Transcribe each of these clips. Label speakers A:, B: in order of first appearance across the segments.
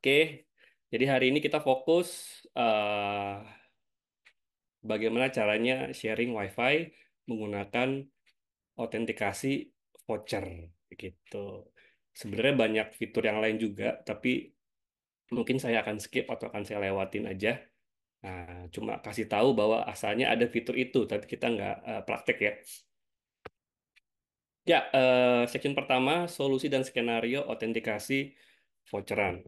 A: Oke, jadi hari ini kita fokus bagaimana caranya sharing WiFi menggunakan autentikasi voucher gitu. Sebenarnya banyak fitur yang lain juga, tapi mungkin saya akan skip atau akan saya lewatin aja. Nah, cuma kasih tahu bahwa asalnya ada fitur itu, tapi kita nggak praktek ya. Ya, section pertama, solusi dan skenario autentikasi voucheran.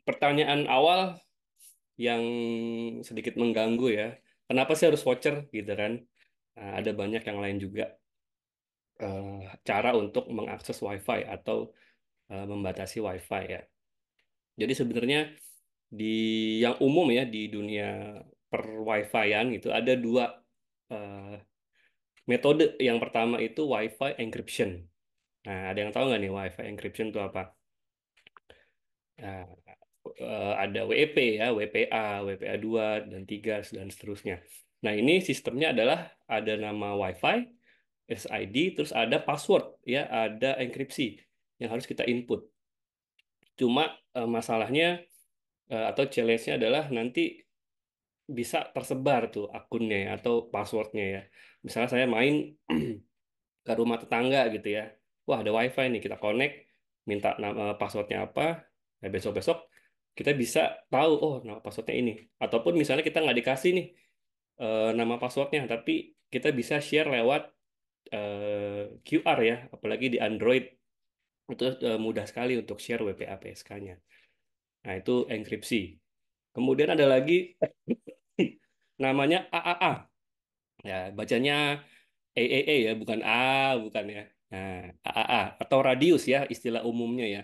A: Pertanyaan awal yang sedikit mengganggu ya. Kenapa sih harus voucher gitu kan? Nah, ada banyak yang lain juga eh, cara untuk mengakses WiFi atau membatasi WiFi ya. Jadi sebenarnya di yang umum ya di dunia per WiFi-an itu ada dua eh, metode. Yang pertama itu WiFi encryption. Nah, ada yang tahu nggak nih WiFi encryption itu apa? Nah, ada WEP ya, WPA, WPA 2 dan 3 dan seterusnya. Nah, ini sistemnya adalah ada nama WiFi, SID, terus ada password ya, ada enkripsi yang harus kita input. Cuma masalahnya atau challenge-nya adalah nanti bisa tersebar tuh akunnya ya, atau passwordnya ya. Misalnya saya main ke rumah tetangga gitu ya. Wah, ada WiFi nih, kita connect, minta nama passwordnya apa, ya besok-besok kita bisa tahu, oh nama passwordnya ini. Ataupun misalnya kita nggak dikasih nih nama passwordnya, tapi kita bisa share lewat QR ya, apalagi di Android itu mudah sekali untuk share WPA PSK-nya. Nah, itu enkripsi. Kemudian ada lagi namanya AAA. Ya, bacanya AAA ya, bukan A, bukan ya. Nah, AAA atau radius ya istilah umumnya ya.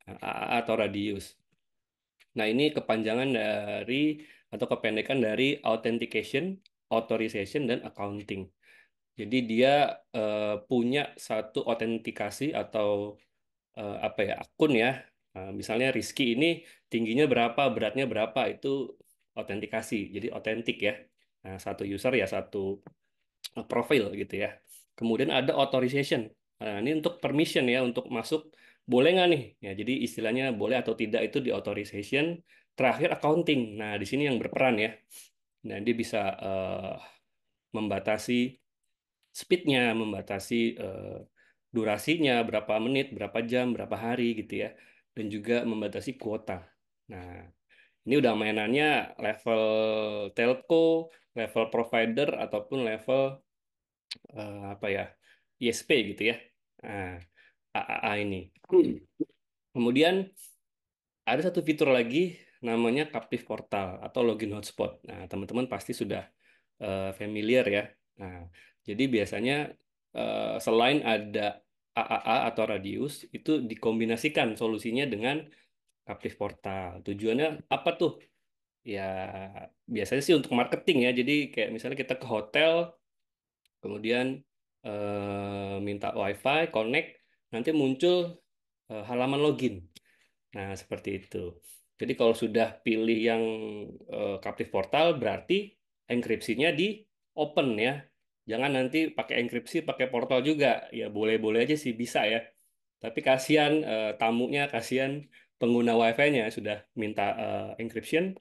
A: Nah, AAA atau radius. Nah, ini kepanjangan dari atau kependekan dari Authentication, Authorization, dan Accounting. Jadi dia punya satu autentikasi atau apa ya akun ya. Misalnya Rizky ini tingginya berapa, beratnya berapa itu autentikasi. Jadi otentik ya. Nah, satu user ya satu profil gitu ya. Kemudian ada authorization. Nah, ini untuk permission ya untuk masuk boleh nggak nih? Ya, jadi istilahnya boleh atau tidak itu di authorization. Terakhir accounting. Nah, di sini yang berperan ya. Nah, dia bisa membatasi speednya, membatasi durasinya, berapa menit, berapa jam, berapa hari gitu ya, dan juga membatasi kuota. Nah, ini udah mainannya level telco, level provider ataupun level apa ya, ISP gitu ya. Nah, AAA ini. Kemudian ada satu fitur lagi namanya Captive Portal atau Login Hotspot. Nah, teman-teman pasti sudah familiar ya. Nah, jadi biasanya selain ada AAA atau radius, itu dikombinasikan solusinya dengan Captive Portal. Tujuannya apa tuh? Ya, biasanya sih untuk marketing ya. Jadi kayak misalnya kita ke hotel, kemudian minta WiFi, connect, nanti muncul halaman login. Nah, seperti itu. Jadi kalau sudah pilih yang captive portal, berarti enkripsinya di open ya. Jangan nanti pakai enkripsi, pakai portal juga. Ya boleh-boleh aja sih bisa ya. Tapi kasihan tamunya, kasihan pengguna WiFi-nya sudah minta encryption,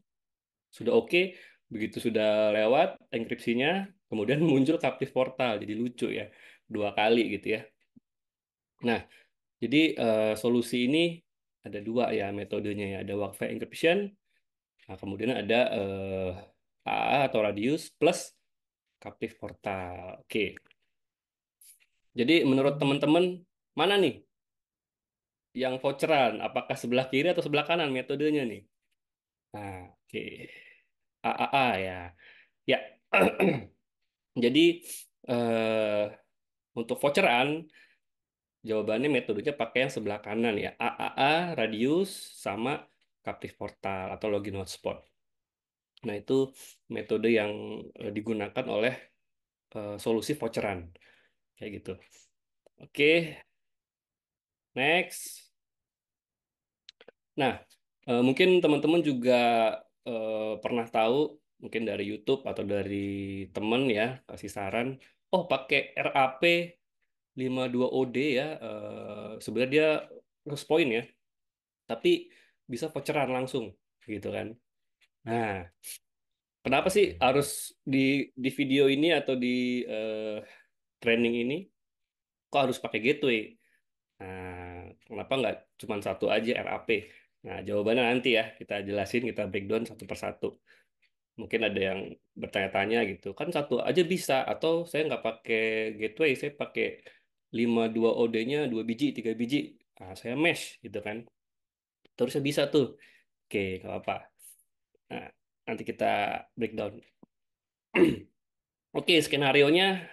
A: sudah oke. Begitu sudah lewat enkripsinya, kemudian muncul captive portal. Jadi lucu ya, dua kali gitu ya. Nah, jadi solusi ini ada dua ya metodenya ya. Ada WiFi encryption, nah, kemudian ada AA atau radius plus captive portal. Oke, jadi menurut teman-teman mana nih yang voucheran? Apakah sebelah kiri atau sebelah kanan metodenya nih? Nah, oke. AAA ya. Ya. Jadi eh, untuk voucheran jawabannya metodenya pakai yang sebelah kanan ya. AAA, radius sama captive portal atau login hotspot. Nah, itu metode yang digunakan oleh solusi voucheran kayak gitu. Oke, next. Nah, mungkin teman-teman juga pernah tahu mungkin dari YouTube atau dari teman ya kasih saran, oh pakai RAP 52OD ya, sebenarnya dia plus poin ya. tapi bisa voucheran langsung gitu kan. Nah, kenapa sih harus di di video ini atau di eh, training ini kok harus pakai gateway? Nah, kenapa nggak cuma satu aja RAP? Nah, jawabannya nanti ya kita jelasin, kita breakdown satu persatu. Mungkin ada yang bertanya-tanya gitu, kan satu aja bisa, atau saya nggak pakai gateway, saya pakai 52 OD-nya 2 biji, 3 biji. Nah, saya mesh gitu kan. Terusnya bisa tuh. Oke, nggak apa-apa. Nah, nanti kita breakdown. Oke, skenario-nya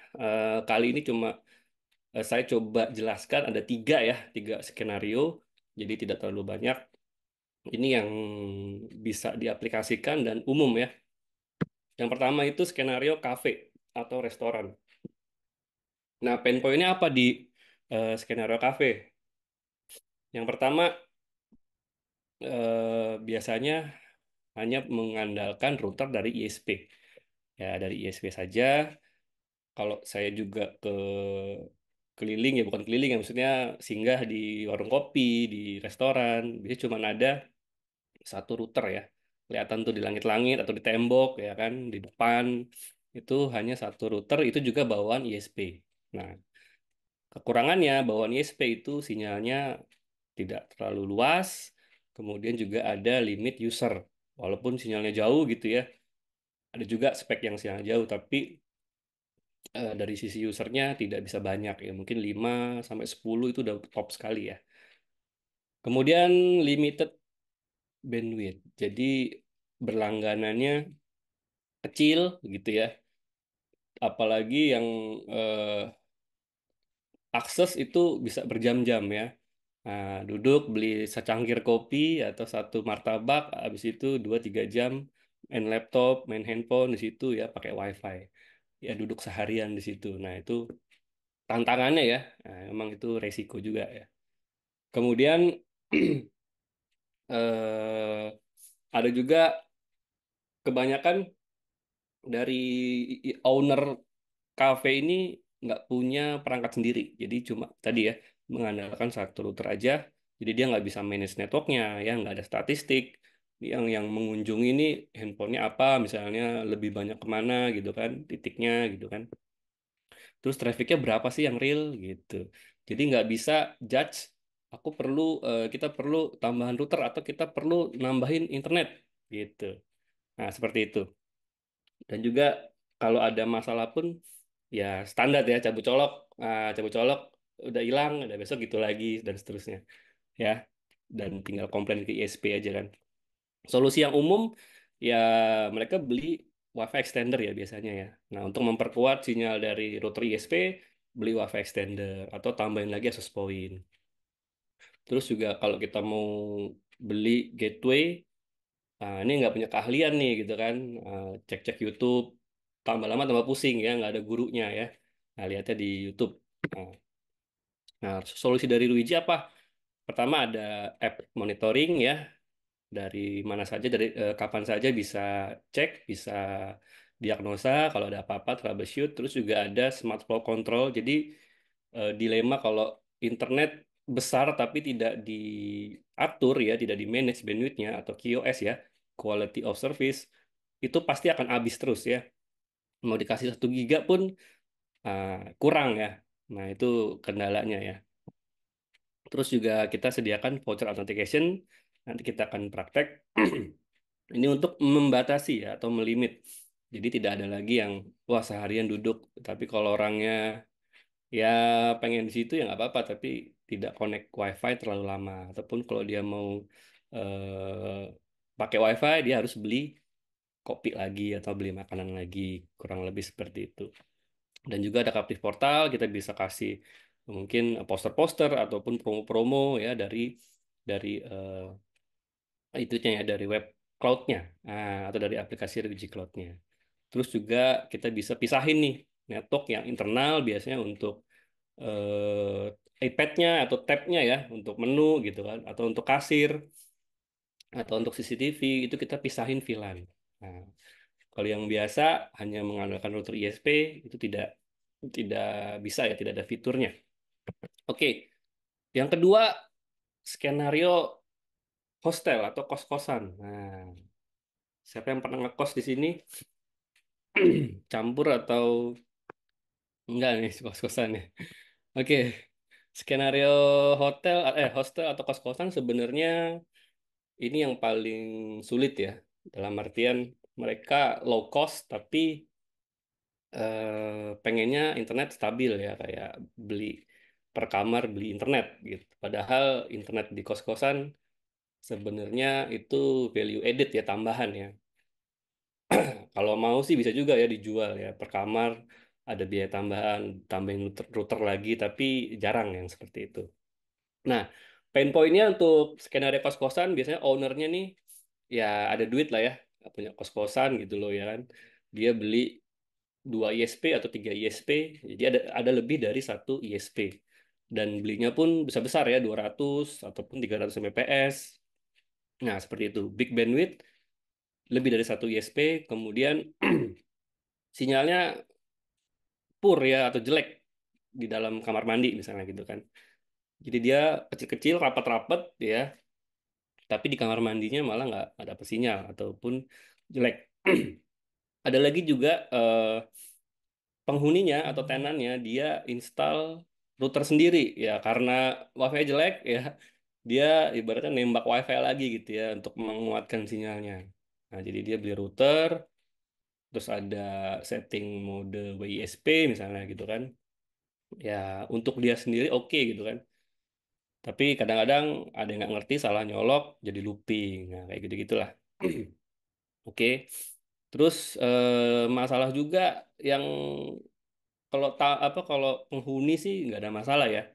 A: kali ini cuma saya coba jelaskan ada tiga ya, tiga skenario. Jadi tidak terlalu banyak. Ini yang bisa diaplikasikan dan umum ya. Yang pertama itu skenario cafe atau restoran. Nah, pain point-nya apa di skenario cafe? Yang pertama, biasanya hanya mengandalkan router dari ISP. Ya, dari ISP saja. Kalau saya juga keliling ya, bukan keliling ya, maksudnya singgah di warung kopi, di restoran, biasanya cuma ada satu router ya. Kelihatan tuh di langit-langit atau di tembok ya kan, di depan itu hanya satu router, itu juga bawaan ISP. Nah, kekurangannya bawaan ISP itu sinyalnya tidak terlalu luas, kemudian juga ada limit user. Walaupun sinyalnya jauh gitu ya, ada juga spek yang sinyal jauh, tapi dari sisi usernya tidak bisa banyak ya, mungkin 5 sampai 10 itu udah top sekali ya. Kemudian limited bandwidth. Jadi berlangganannya kecil gitu ya. Apalagi yang eh, akses itu bisa berjam-jam ya. Nah, duduk beli secangkir kopi atau satu martabak, habis itu 2-3 jam main laptop, main handphone di situ ya pakai WiFi. Ya duduk seharian di situ. Nah, itu tantangannya ya. Nah, emang itu resiko juga ya. Kemudian ada juga kebanyakan dari owner cafe ini nggak punya perangkat sendiri. Jadi cuma tadi ya mengandalkan satu router aja. Jadi dia nggak bisa manage networknya, ya nggak ada statistik. Yang mengunjungi ini handphonenya apa, misalnya lebih banyak kemana gitu kan, titiknya gitu kan. Terus trafficnya berapa sih yang real gitu. Jadi nggak bisa judge. Aku perlu, kita perlu tambahan router atau kita perlu nambahin internet gitu. Nah seperti itu. Dan juga kalau ada masalah pun ya standar ya cabut colok, cabut colok udah hilang, udah besok gitu lagi dan seterusnya ya. Dan tinggal komplain ke ISP aja kan. Solusi yang umum ya mereka beli WiFi extender ya biasanya ya. Nah, untuk memperkuat sinyal dari router ISP beli WiFi extender atau tambahin lagi access point. Terus juga kalau kita mau beli gateway, ini nggak punya keahlian nih gitu kan. Cek-cek YouTube, tambah lama tambah pusing ya, nggak ada gurunya ya. Nah, lihatnya di YouTube. Nah, nah, solusi dari Luigi apa? Pertama ada app monitoring ya, dari mana saja, dari kapan saja bisa cek, bisa diagnosa kalau ada apa-apa, troubleshoot. Terus juga ada smart flow control. Jadi dilema kalau internet besar tapi tidak diatur ya, tidak di manage bandwidthnya atau QoS ya, quality of service, itu pasti akan habis terus ya. Mau dikasih 1 giga pun uh, kurang ya. Nah, itu kendalanya ya. Terus juga kita sediakan voucher authentication. Nanti kita akan praktek. Ini untuk membatasi ya atau melimit. Jadi tidak ada lagi yang wah seharian duduk. Tapi kalau orangnya ya pengen di situ ya nggak apa-apa. Tapi tidak connect WiFi terlalu lama. Ataupun kalau dia mau pakai WiFi dia harus beli kopi lagi atau beli makanan lagi. Kurang lebih seperti itu. Dan juga ada Captive Portal, kita bisa kasih mungkin poster-poster ataupun promo-promo ya dari itunya ya dari web cloud-nya, atau dari aplikasi Ruiji Cloud-nya. Terus juga kita bisa pisahin nih network yang internal biasanya untuk iPad-nya atau tab-nya ya untuk menu gitu kan, atau untuk kasir atau untuk CCTV itu kita pisahin VLAN. Nah, kalau yang biasa hanya mengandalkan router ISP itu tidak tidak bisa ya, tidak ada fiturnya. Oke, yang kedua skenario hostel atau kos-kosan. Nah, siapa yang pernah ngekos di sini? Campur atau enggak nih kos-kosan ya? Oke, skenario hostel atau kos-kosan sebenarnya ini yang paling sulit ya. Dalam artian mereka low cost tapi pengennya internet stabil ya, kayak beli per kamar beli internet gitu. Padahal internet di kos-kosan sebenarnya itu value added ya, tambahan ya. Kalau mau sih bisa juga ya dijual ya per kamar, ada biaya tambahan, tambahin router lagi, tapi jarang yang seperti itu. Nah, pain point-nya untuk skenario kos-kosan biasanya ownernya nih ya ada duit lah ya, punya kos-kosan gitu loh ya kan. Dia beli 2 ISP atau 3 ISP, jadi ada lebih dari satu ISP. Dan belinya pun besar-besar ya, 200 ataupun 300 Mbps. Nah, seperti itu. Big bandwidth, lebih dari satu ISP, kemudian sinyalnya poor ya atau jelek di dalam kamar mandi misalnya gitu kan. Jadi dia kecil-kecil, rapat-rapat ya, tapi di kamar mandinya malah nggak ada sinyal ataupun jelek. Ada lagi juga penghuninya atau tenannya dia install router sendiri ya karena wifi jelek ya, dia ibaratnya nembak wifi lagi gitu ya untuk menguatkan sinyalnya. Nah, jadi dia beli router, terus ada setting mode WISP misalnya gitu kan. Ya, untuk dia sendiri oke gitu kan. Tapi kadang-kadang ada yang nggak ngerti, salah nyolok, jadi looping. Nah, kayak gitu-gitulah. Oke. Terus masalah juga yang kalau penghuni sih nggak ada masalah ya.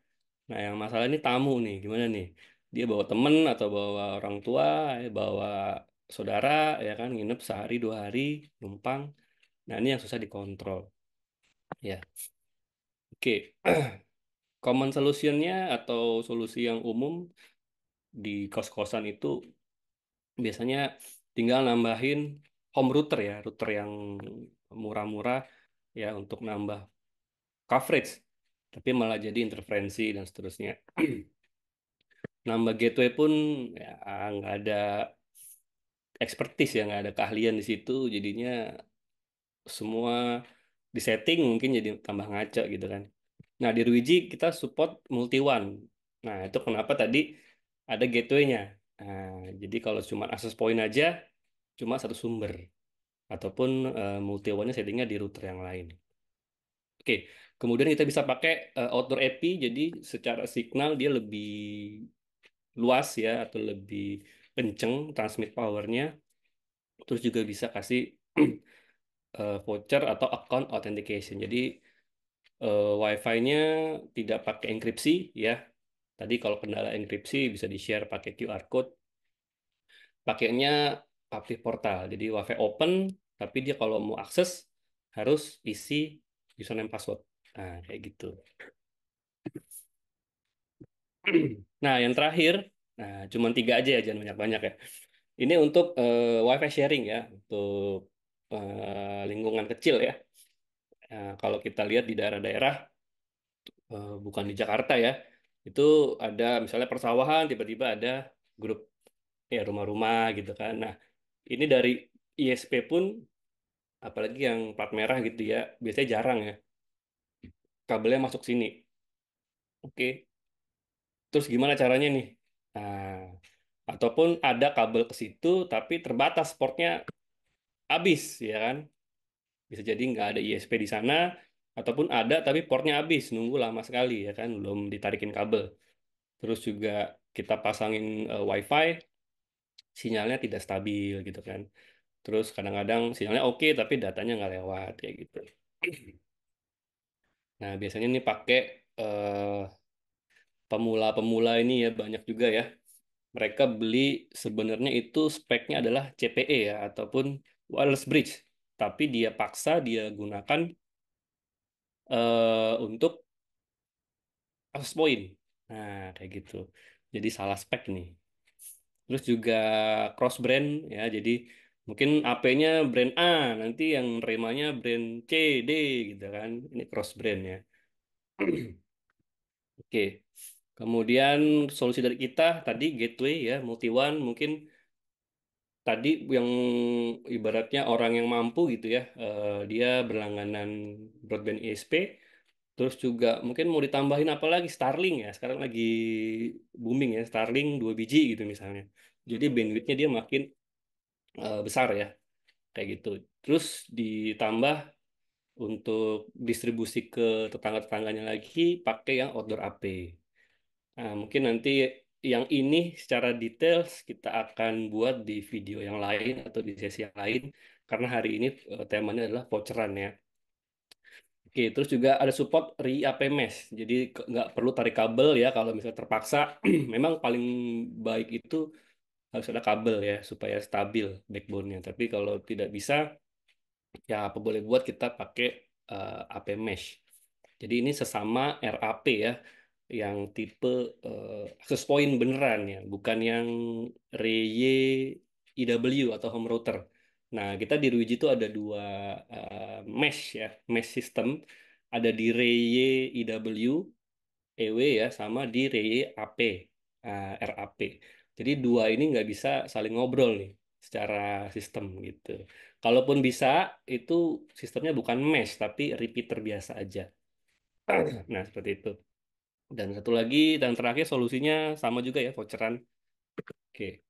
A: Nah, yang masalah ini tamu nih, gimana nih? Dia bawa temen atau bawa orang tua, bawa saudara, ya kan, nginep sehari 2 hari, numpang. Nah, ini yang susah dikontrol. Ya, oke. Common solutionnya atau solusi yang umum di kos-kosan itu biasanya tinggal nambahin home router ya, router yang murah-murah ya untuk nambah coverage. Tapi malah jadi interferensi dan seterusnya. Nambah gateway pun ya nggak ada expertise ya, nggak ada keahlian di situ, jadinya semua disetting mungkin jadi tambah ngaco gitu kan. Nah, di Ruiji kita support multi one. Nah, itu kenapa tadi ada gateway-nya. Nah, jadi kalau cuma access point aja cuma satu sumber ataupun multi one-nya settingnya di router yang lain. Oke, kemudian kita bisa pakai outdoor AP, jadi secara signal dia lebih luas ya atau lebih kenceng transmit powernya. Terus juga bisa kasih voucher atau account authentication. Jadi Wi-Fi-nya tidak pakai enkripsi ya. Tadi kalau kendala enkripsi bisa di-share pakai QR code. Pakainya public portal. Jadi Wi-Fi open, tapi dia kalau mau akses harus isi username password. Nah, kayak gitu. Nah, yang terakhir, nah cuma 3 aja ya, jangan banyak-banyak ya. Ini untuk Wi-Fi sharing ya, untuk lingkungan kecil ya. Nah, kalau kita lihat di daerah-daerah, bukan di Jakarta ya, itu ada misalnya persawahan, tiba-tiba ada grup ya rumah-rumah gitu kan. Nah, ini dari ISP pun, apalagi yang plat merah gitu ya, biasanya jarang ya kabelnya masuk sini. Oke, terus gimana caranya nih? Nah, ataupun ada kabel ke situ tapi terbatas portnya habis ya kan? Bisa jadi nggak ada ISP di sana, ataupun ada tapi portnya habis, nunggu lama sekali ya kan, belum ditarikin kabel. Terus juga kita pasangin WiFi, sinyalnya tidak stabil gitu kan. Terus kadang-kadang sinyalnya oke tapi datanya nggak lewat kayak gitu. Nah, biasanya ini pakai eh, pemula-pemula ini ya banyak juga ya. Mereka beli sebenarnya itu speknya adalah CPE ya ataupun wireless bridge. Tapi dia paksa dia gunakan untuk access point. Nah, kayak gitu. Jadi salah spek nih. Terus juga cross brand ya. Jadi mungkin AP-nya brand A, nanti yang nerimanya brand C, D gitu kan. Ini cross brand ya. Oke. Kemudian solusi dari kita tadi gateway ya, multi one mungkin tadi yang ibaratnya orang yang mampu gitu ya, dia berlangganan broadband ISP, terus juga mungkin mau ditambahin apa lagi Starlink ya, sekarang lagi booming ya Starlink 2 biji gitu misalnya. Jadi bandwidthnya dia makin besar ya, kayak gitu. Terus ditambah untuk distribusi ke tetangga-tetangganya lagi pakai yang outdoor AP. Nah, mungkin nanti yang ini secara detail kita akan buat di video yang lain atau di sesi yang lain karena hari ini temanya adalah voucheran ya. Oke, terus juga ada support RI-AP mesh. Jadi nggak perlu tarik kabel ya kalau misalnya terpaksa. Memang paling baik itu harus ada kabel ya supaya stabil backbone-nya. Tapi kalau tidak bisa ya apa boleh buat kita pakai AP mesh. Jadi ini sesama RAP ya, yang tipe access point beneran ya, bukan yang REY IW atau home router. Nah, kita di Ruiji itu ada dua mesh ya, mesh system. Ada di REY IW, EW ya, sama di REY AP, RAP. Jadi dua ini nggak bisa saling ngobrol nih secara sistem gitu. Kalaupun bisa, itu sistemnya bukan mesh, tapi repeater biasa aja. Nah, seperti itu. Dan satu lagi, dan terakhir solusinya sama juga ya, voucheran. Oke.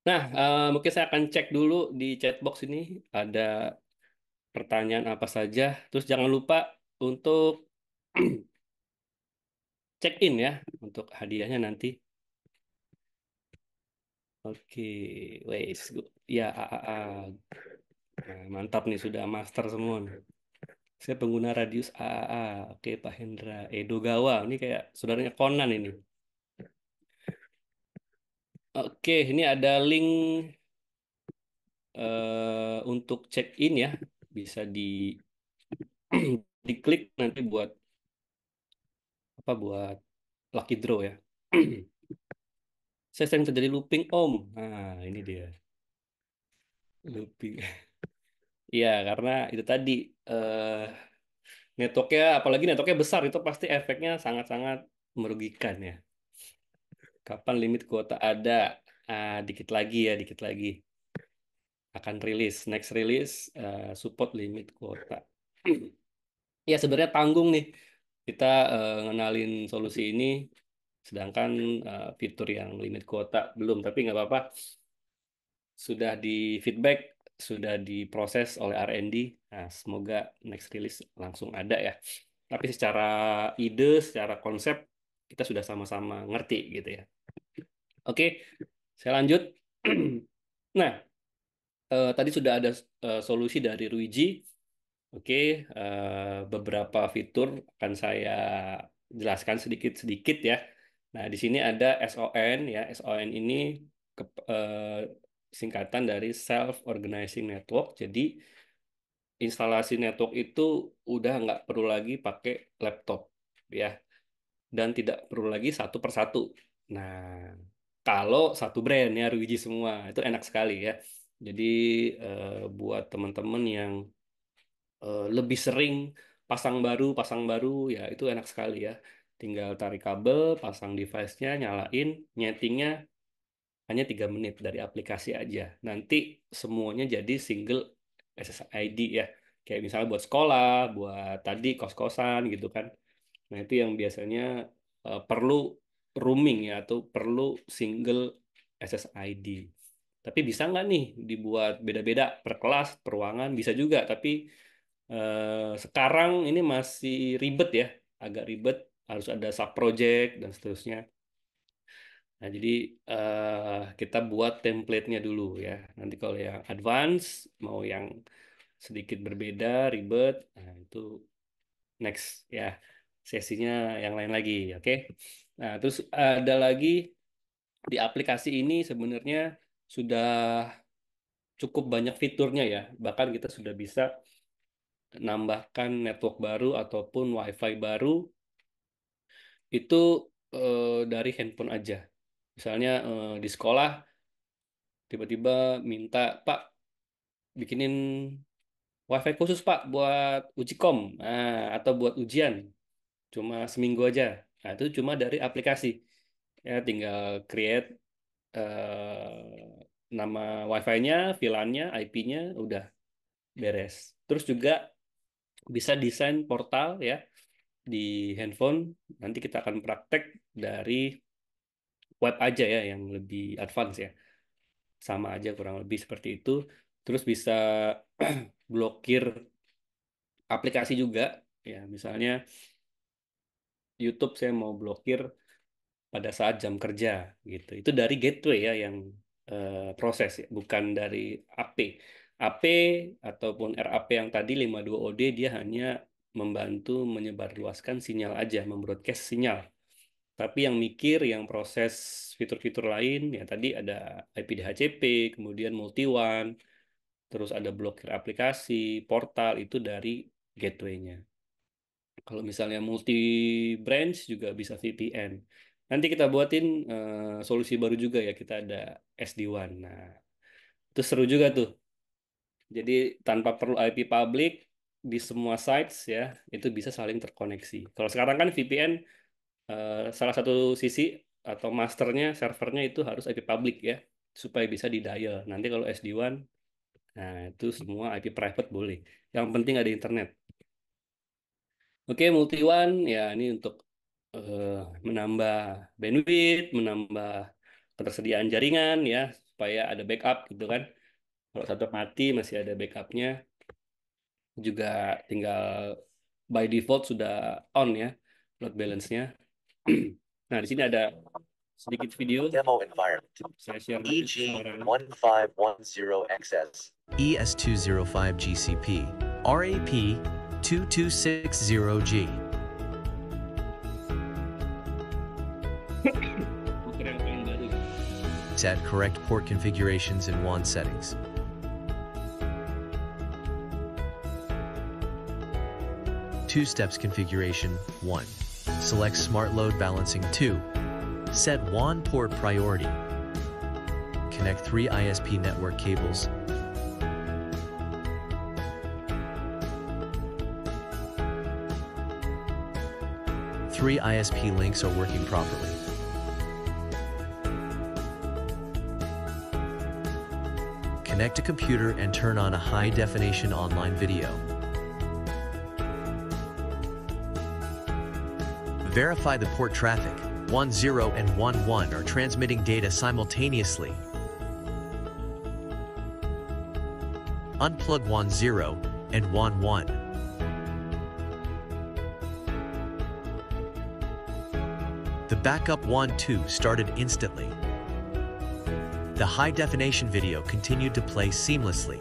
A: Nah, mungkin saya akan cek dulu di chatbox ini ada pertanyaan apa saja. Terus jangan lupa untuk check in ya untuk hadiahnya nanti. Oke, wes. Ya, Nah, mantap nih sudah master semua nih. Saya pengguna radius AAA. Oke, Pak Hendra. Edo Gawa. Ini kayak saudaranya Conan ini. Oke, ini ada link untuk check in ya. Bisa diklik nanti buat apa buat lucky draw ya. Saya sering terjadi looping Om. Nah, ini dia looping. Iya, karena itu tadi eh networknya, apalagi networknya besar itu pasti efeknya sangat-sangat merugikan ya. Kapan limit kuota ada? Dikit lagi ya, dikit lagi akan rilis. Next release support limit kuota. Ya sebenarnya tanggung nih kita ngenalin solusi ini, sedangkan fitur yang limit kuota belum. Tapi nggak apa-apa, sudah di feedback, sudah diproses oleh R&D. Nah, semoga next release langsung ada ya. Tapi secara ide, secara konsep kita sudah sama-sama ngerti gitu ya. Oke, saya lanjut. Nah, tadi sudah ada solusi dari Ruiji. Oke, beberapa fitur akan saya jelaskan sedikit-sedikit ya. Nah, di sini ada SON ya. SON ini singkatan dari Self Organizing Network. Jadi, instalasi network itu udah nggak perlu lagi pakai laptop ya, dan tidak perlu lagi satu per satu. Nah, kalau satu brand ya Ruiji semua itu enak sekali ya. Jadi buat teman-teman yang lebih sering pasang baru ya itu enak sekali ya. Tinggal tarik kabel, pasang device-nya, nyalain, nyetingnya hanya 3 menit dari aplikasi aja. Nanti semuanya jadi single SSID ya. Kayak misalnya buat sekolah, buat tadi kos-kosan gitu kan. Nah itu yang biasanya perlu roaming ya atau perlu single SSID. Tapi bisa nggak nih dibuat beda-beda per kelas, per ruangan? Bisa juga, tapi sekarang ini masih ribet ya, agak ribet, harus ada sub project dan seterusnya. Nah, jadi kita buat template-nya dulu ya. Nanti kalau yang advance, mau yang sedikit berbeda, ribet, nah itu next ya, sesinya yang lain lagi, oke? Nah, terus ada lagi di aplikasi ini sebenarnya sudah cukup banyak fiturnya ya. Bahkan kita sudah bisa nambahkan network baru ataupun WiFi baru itu dari handphone aja. Misalnya di sekolah tiba-tiba minta, Pak, bikinin WiFi khusus Pak buat uji kom, atau buat ujian, cuma seminggu aja. Nah, itu cuma dari aplikasi. Ya, tinggal create nama WiFi-nya, VLAN-nya, IP-nya, udah beres. Terus juga bisa desain portal ya di handphone. Nanti kita akan praktek dari web aja ya, yang lebih advance ya. Sama aja kurang lebih seperti itu. Terus bisa blokir aplikasi juga. Ya, misalnya YouTube saya mau blokir pada saat jam kerja gitu. Itu dari gateway ya yang proses ya, bukan dari AP. AP ataupun RAP yang tadi 52OD dia hanya membantu menyebarluaskan sinyal aja, membroadcast sinyal. Tapi yang mikir, yang proses fitur-fitur lain, ya tadi ada IP DHCP, kemudian multi one, terus ada blokir aplikasi, portal, itu dari gateway-nya. Kalau misalnya multi branch juga bisa VPN. Nanti kita buatin solusi baru juga ya. Kita ada SD-WAN. Nah, itu seru juga tuh. Jadi tanpa perlu IP public di semua sites ya, itu bisa saling terkoneksi. Kalau sekarang kan VPN salah satu sisi atau masternya, servernya itu harus IP public ya, supaya bisa di dial. Nanti kalau SD-WAN, nah itu semua IP private boleh. Yang penting ada internet. Oke, multi one ya ini untuk eh, menambah bandwidth, menambah ketersediaan jaringan ya, supaya ada backup gitu kan. Kalau satu mati masih ada backupnya. Juga tinggal by default sudah on ya load balance-nya. Nah, di sini ada sedikit video
B: Demo environment.
A: saya share dulu sekarang.
B: EG1510XS. ES205 GCP. RAP 2260G.
A: Bukan yang paling baru.
B: Set correct port configurations in WAN settings. Two steps configuration 1. Select smart load balancing 2. Set WAN port priority. Connect 3 ISP network cables. Three ISP links are working properly. Connect a computer and turn on a high-definition online video. Verify the port traffic. 10 and 11 are transmitting data simultaneously. Unplug 10 and 11. The backup 12 started instantly. The high-definition video continued to play seamlessly.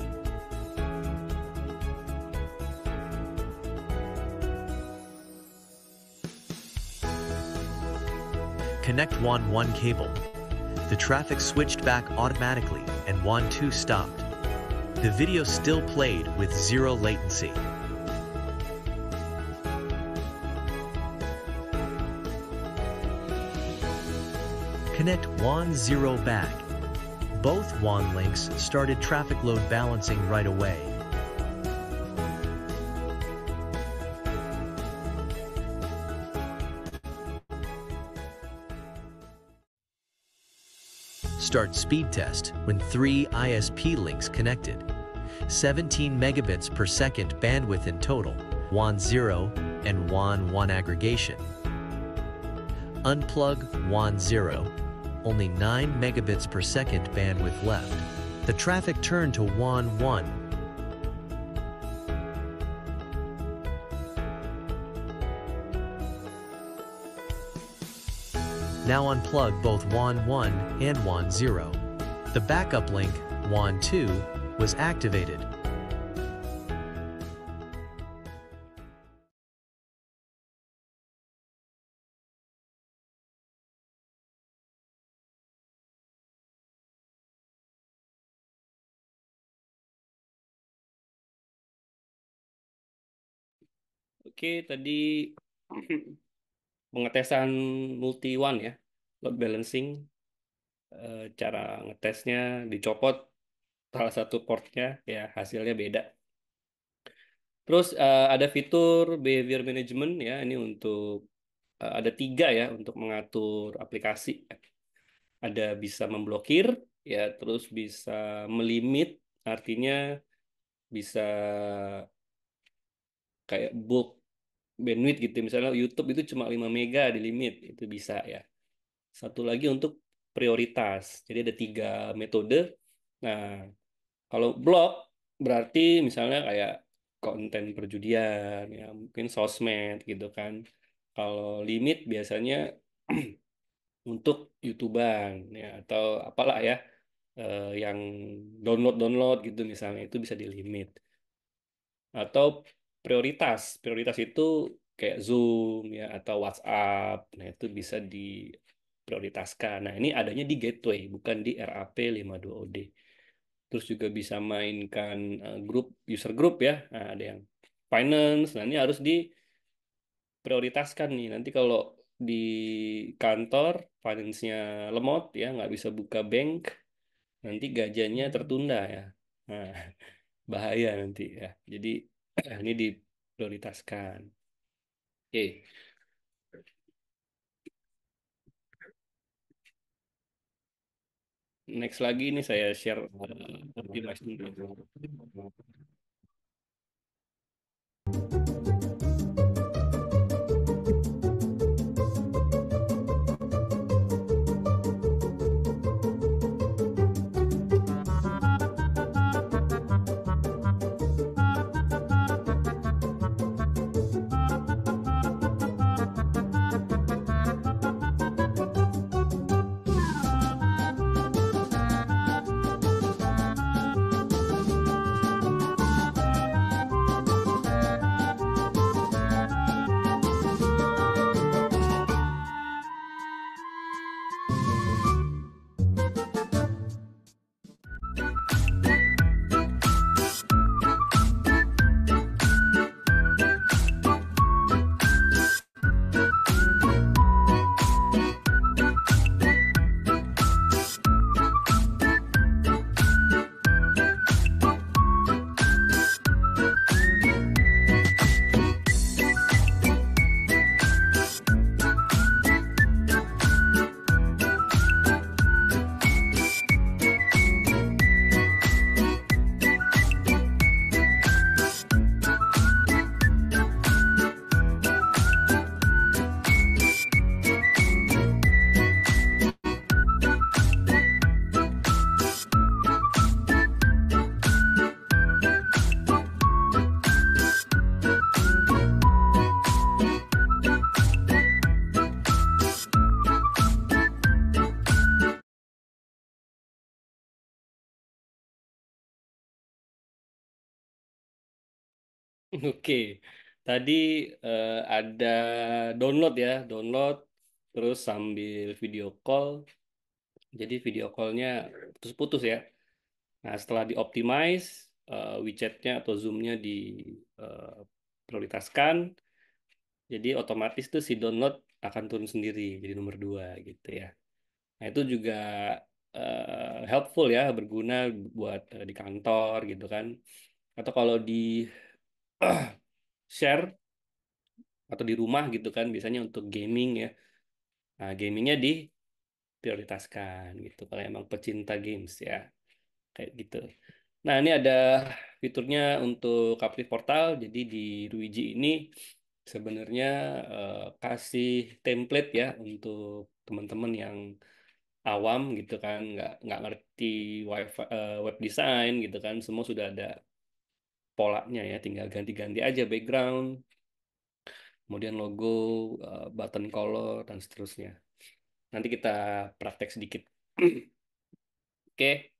B: Connect WAN 1 cable. The traffic switched back automatically and WAN 2 stopped. The video still played with zero latency. Connect WAN 0 back. Both WAN links started traffic load balancing right away. Start speed test when 3 ISP links connected. 17 megabits per second bandwidth in total, WAN 0 and WAN 1 aggregation. Unplug WAN 0, only 9 megabits per second bandwidth left. The traffic turned to WAN 1. Now unplug both WAN 1 and WAN 0. The backup link, WAN 2, was activated.
A: Oke, tadi pengetesan multi one ya, load balancing. Cara ngetesnya dicopot salah satu portnya, ya hasilnya beda. Terus ada fitur behavior management ya, ini untuk ada tiga ya untuk mengatur aplikasi. Ada bisa memblokir, ya, terus bisa melimit, artinya bisa kayak bulk bandwidth gitu. Misalnya YouTube itu cuma 5 mega di limit, itu bisa ya. Satu lagi untuk prioritas. Jadi ada tiga metode. Nah, kalau blok berarti misalnya kayak konten perjudian, ya mungkin sosmed gitu kan. Kalau limit biasanya untuk YouTuber ya atau apalah ya, yang download gitu misalnya itu bisa dilimit. Atau prioritas, prioritas itu kayak Zoom ya atau WhatsApp, nah itu bisa diprioritaskan. Nah ini adanya di gateway bukan di RAP 52OD. Terus juga bisa mainkan grup, user group ya. Nah, ada yang finance, nah ini harus diprioritaskan nih. Nanti kalau di kantor finance-nya lemot ya, nggak bisa buka bank, nanti gajinya tertunda ya. Nah, bahaya nanti ya. Jadi ini diprioritaskan. Oke, next lagi ini saya share optimize dulu. Oke, tadi ada download ya, download terus sambil video call. Jadi video callnya putus-putus ya. Nah, setelah di-optimize, widgetnya atau zoomnya diprioritaskan, jadi otomatis tuh si download akan turun sendiri, jadi nomor dua gitu ya. Nah, itu juga helpful ya, berguna buat di kantor gitu kan. Atau kalau di share atau di rumah gitu kan, biasanya untuk gaming ya. Nah, gamingnya diprioritaskan gitu, kalau emang pecinta games ya, kayak gitu. Nah, ini ada fiturnya untuk Captive Portal. Jadi di Ruiji ini sebenarnya kasih template ya untuk teman-teman yang awam gitu kan, nggak ngerti web design gitu kan. Semua sudah ada polanya ya, tinggal ganti-ganti aja background, kemudian logo, button color dan seterusnya. Nanti kita praktek sedikit. Oke.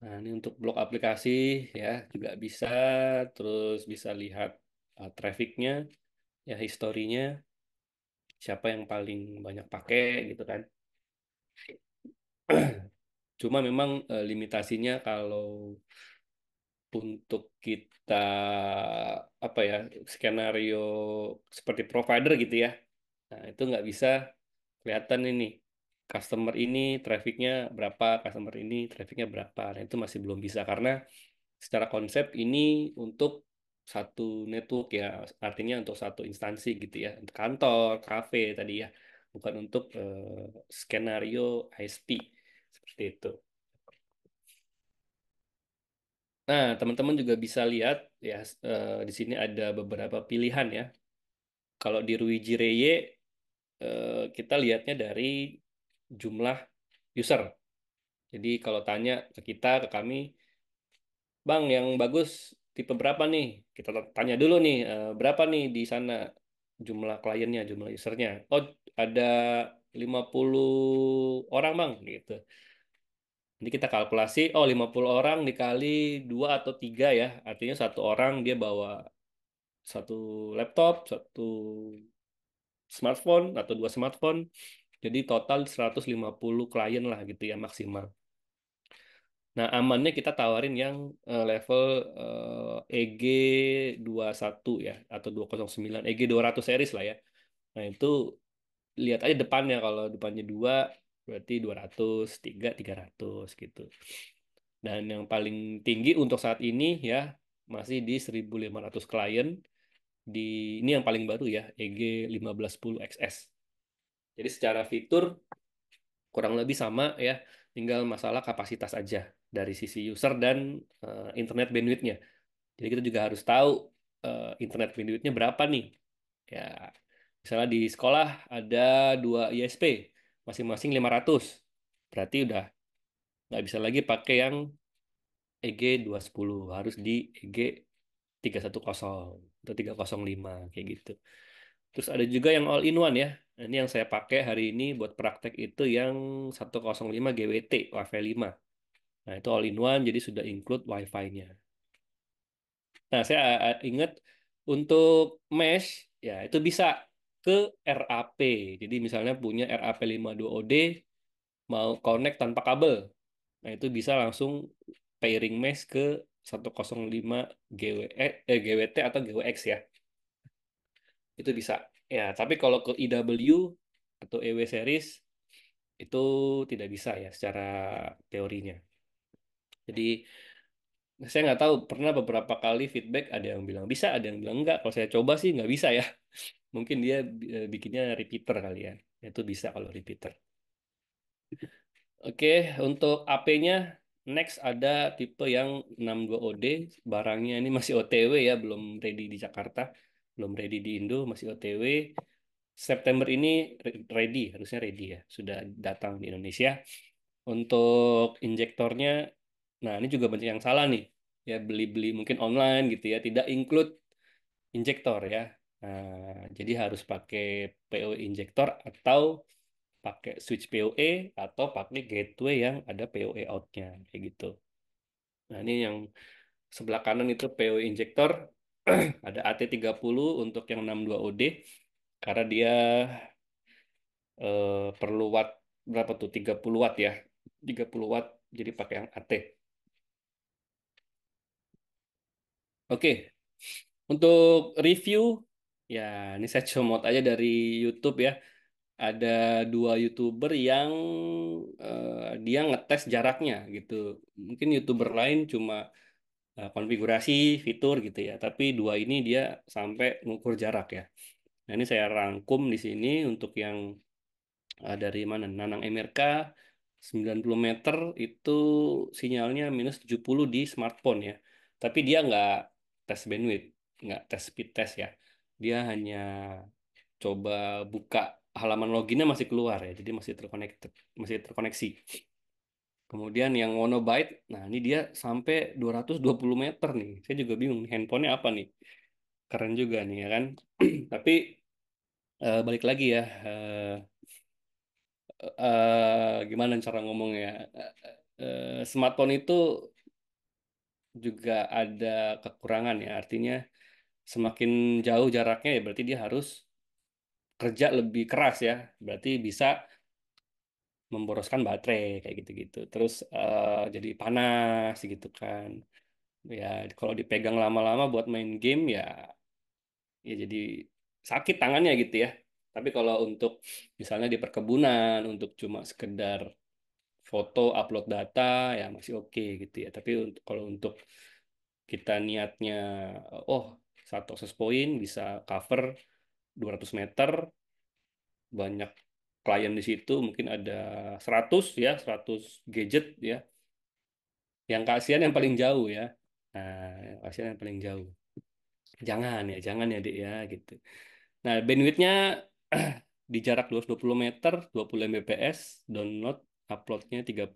A: Nah, ini untuk blok aplikasi ya juga bisa, terus bisa lihat trafficnya, ya historinya, siapa yang paling banyak pakai gitu kan. Cuma memang limitasinya kalau untuk kita apa ya, skenario seperti provider gitu ya. Nah, itu nggak bisa kelihatan ini customer ini trafficnya berapa, customer ini trafficnya berapa. Nah, itu masih belum bisa karena secara konsep ini untuk satu network ya, artinya untuk satu instansi gitu ya, untuk kantor, kafe tadi ya, bukan untuk skenario ISP seperti itu. Nah, teman-teman juga bisa lihat ya, di sini ada beberapa pilihan ya. Kalau di Ruiji Reye, kita lihatnya dari jumlah user. Jadi kalau tanya ke kita, ke kami, Bang, yang bagus tipe berapa nih? Kita tanya dulu nih, berapa nih di sana jumlah kliennya, jumlah usernya. Oh, ada 50 orang, Bang, gitu. Jadi kita kalkulasi, oh 50 orang dikali 2 atau 3 ya. Artinya satu orang dia bawa satu laptop, satu smartphone, atau dua smartphone. Jadi total 150 klien lah gitu ya maksimal. Nah, amannya kita tawarin yang level EG satu ya, atau 209, EG 200 series lah ya. Nah, itu lihat aja depannya. Kalau depannya 2, berarti 200, 3, 300 gitu. Dan yang paling tinggi untuk saat ini ya, masih di 1.500 klien. Di, ini yang paling baru ya, EG 1510 XS. Jadi secara fitur kurang lebih sama ya, tinggal masalah kapasitas aja dari sisi user dan internet bandwidthnya. Jadi kita juga harus tahu internet bandwidthnya berapa nih. Ya, misalnya di sekolah ada 2 ISP, masing-masing 500. Berarti udah nggak bisa lagi pakai yang EG 210, harus di EG 310 atau 305 kayak gitu. Terus ada juga yang all in one ya. Nah, ini yang saya pakai hari ini buat praktek itu yang 105 GWT Wi-Fi 5. Nah, itu all in one jadi sudah include Wi-Fi-nya. Nah, saya ingat untuk mesh ya itu bisa ke RAP. Jadi misalnya punya RAP 52OD mau connect tanpa kabel. Nah, itu bisa langsung pairing mesh ke 105 GWT atau GWX ya. Itu bisa. Ya, tapi kalau ke EW atau EW series itu tidak bisa ya secara teorinya. Jadi saya nggak tahu, pernah beberapa kali feedback ada yang bilang bisa, ada yang bilang enggak. Kalau saya coba sih nggak bisa ya. Mungkin dia bikinnya repeater kali ya. Itu bisa kalau repeater. Oke, untuk AP-nya next ada tipe yang 62OD. Barangnya ini masih OTW ya, belum ready di Jakarta, belum ready di Indo, masih OTW. September ini ready, harusnya ready ya, sudah datang di Indonesia. Untuk injektornya, nah ini juga banyak yang salah nih. Ya beli-beli mungkin online gitu ya, tidak include injektor ya. Nah, jadi harus pakai PO injektor atau pakai switch PoE atau pakai gateway yang ada PoE outnya kayak gitu. Nah, ini yang sebelah kanan itu PoE injektor, ada AT30 untuk yang 62OD karena dia perlu watt berapa tuh? 30 watt ya. 30 watt jadi pakai yang AT. Oke, untuk review ya ini saya comot aja dari YouTube ya. Ada 2 YouTuber yang dia ngetes jaraknya gitu. Mungkin YouTuber lain cuma konfigurasi fitur gitu ya, tapi dua ini dia sampai ngukur jarak ya. Nah, ini saya rangkum di sini untuk yang dari mana? Nanang MRK 90 meter itu sinyalnya -70 di smartphone ya. Tapi dia nggak tes bandwidth, nggak tes speed test ya. Dia hanya coba buka halaman loginnya masih keluar ya, jadi masih terkoneksi. Kemudian yang Wonobyte, nah ini dia sampai 220 meter nih. Saya juga bingung, handphonenya apa nih? Keren juga nih ya kan. Tapi balik lagi ya, gimana cara ngomongnya? Smartphone itu juga ada kekurangan ya. Artinya semakin jauh jaraknya ya berarti dia harus kerja lebih keras ya. Berarti bisa memboroskan baterai kayak gitu-gitu. Terus jadi panas gitu kan. Ya kalau dipegang lama-lama buat main game ya jadi sakit tangannya gitu ya. Tapi kalau untuk misalnya di perkebunan untuk cuma sekedar foto upload data ya masih oke gitu ya. Tapi kalau untuk kita niatnya, oh, satu akses point bisa cover 200 meter, banyak klien di situ, mungkin ada 100 ya, 100 gadget ya. Yang kasihan yang paling jauh ya. Nah, yang kasihan yang paling jauh. Jangan ya Dek ya gitu. Nah, bandwidthnya di jarak 220 meter, 20 Mbps, download, uploadnya 30.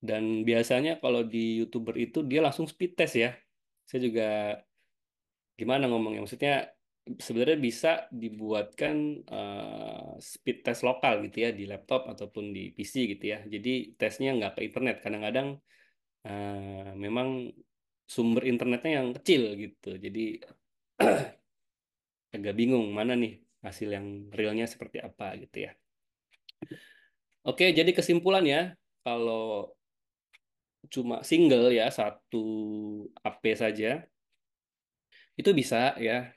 A: Dan biasanya kalau di YouTuber itu dia langsung speed test ya. Saya juga gimana ngomongnya, maksudnya sebenarnya bisa dibuatkan speed test lokal gitu ya di laptop ataupun di PC gitu ya. Jadi tesnya nggak ke internet. Kadang-kadang memang sumber internetnya yang kecil gitu. Jadi agak bingung mana nih hasil yang realnya seperti apa gitu ya. Oke, jadi kesimpulan ya, kalau cuma single ya satu AP saja itu bisa ya.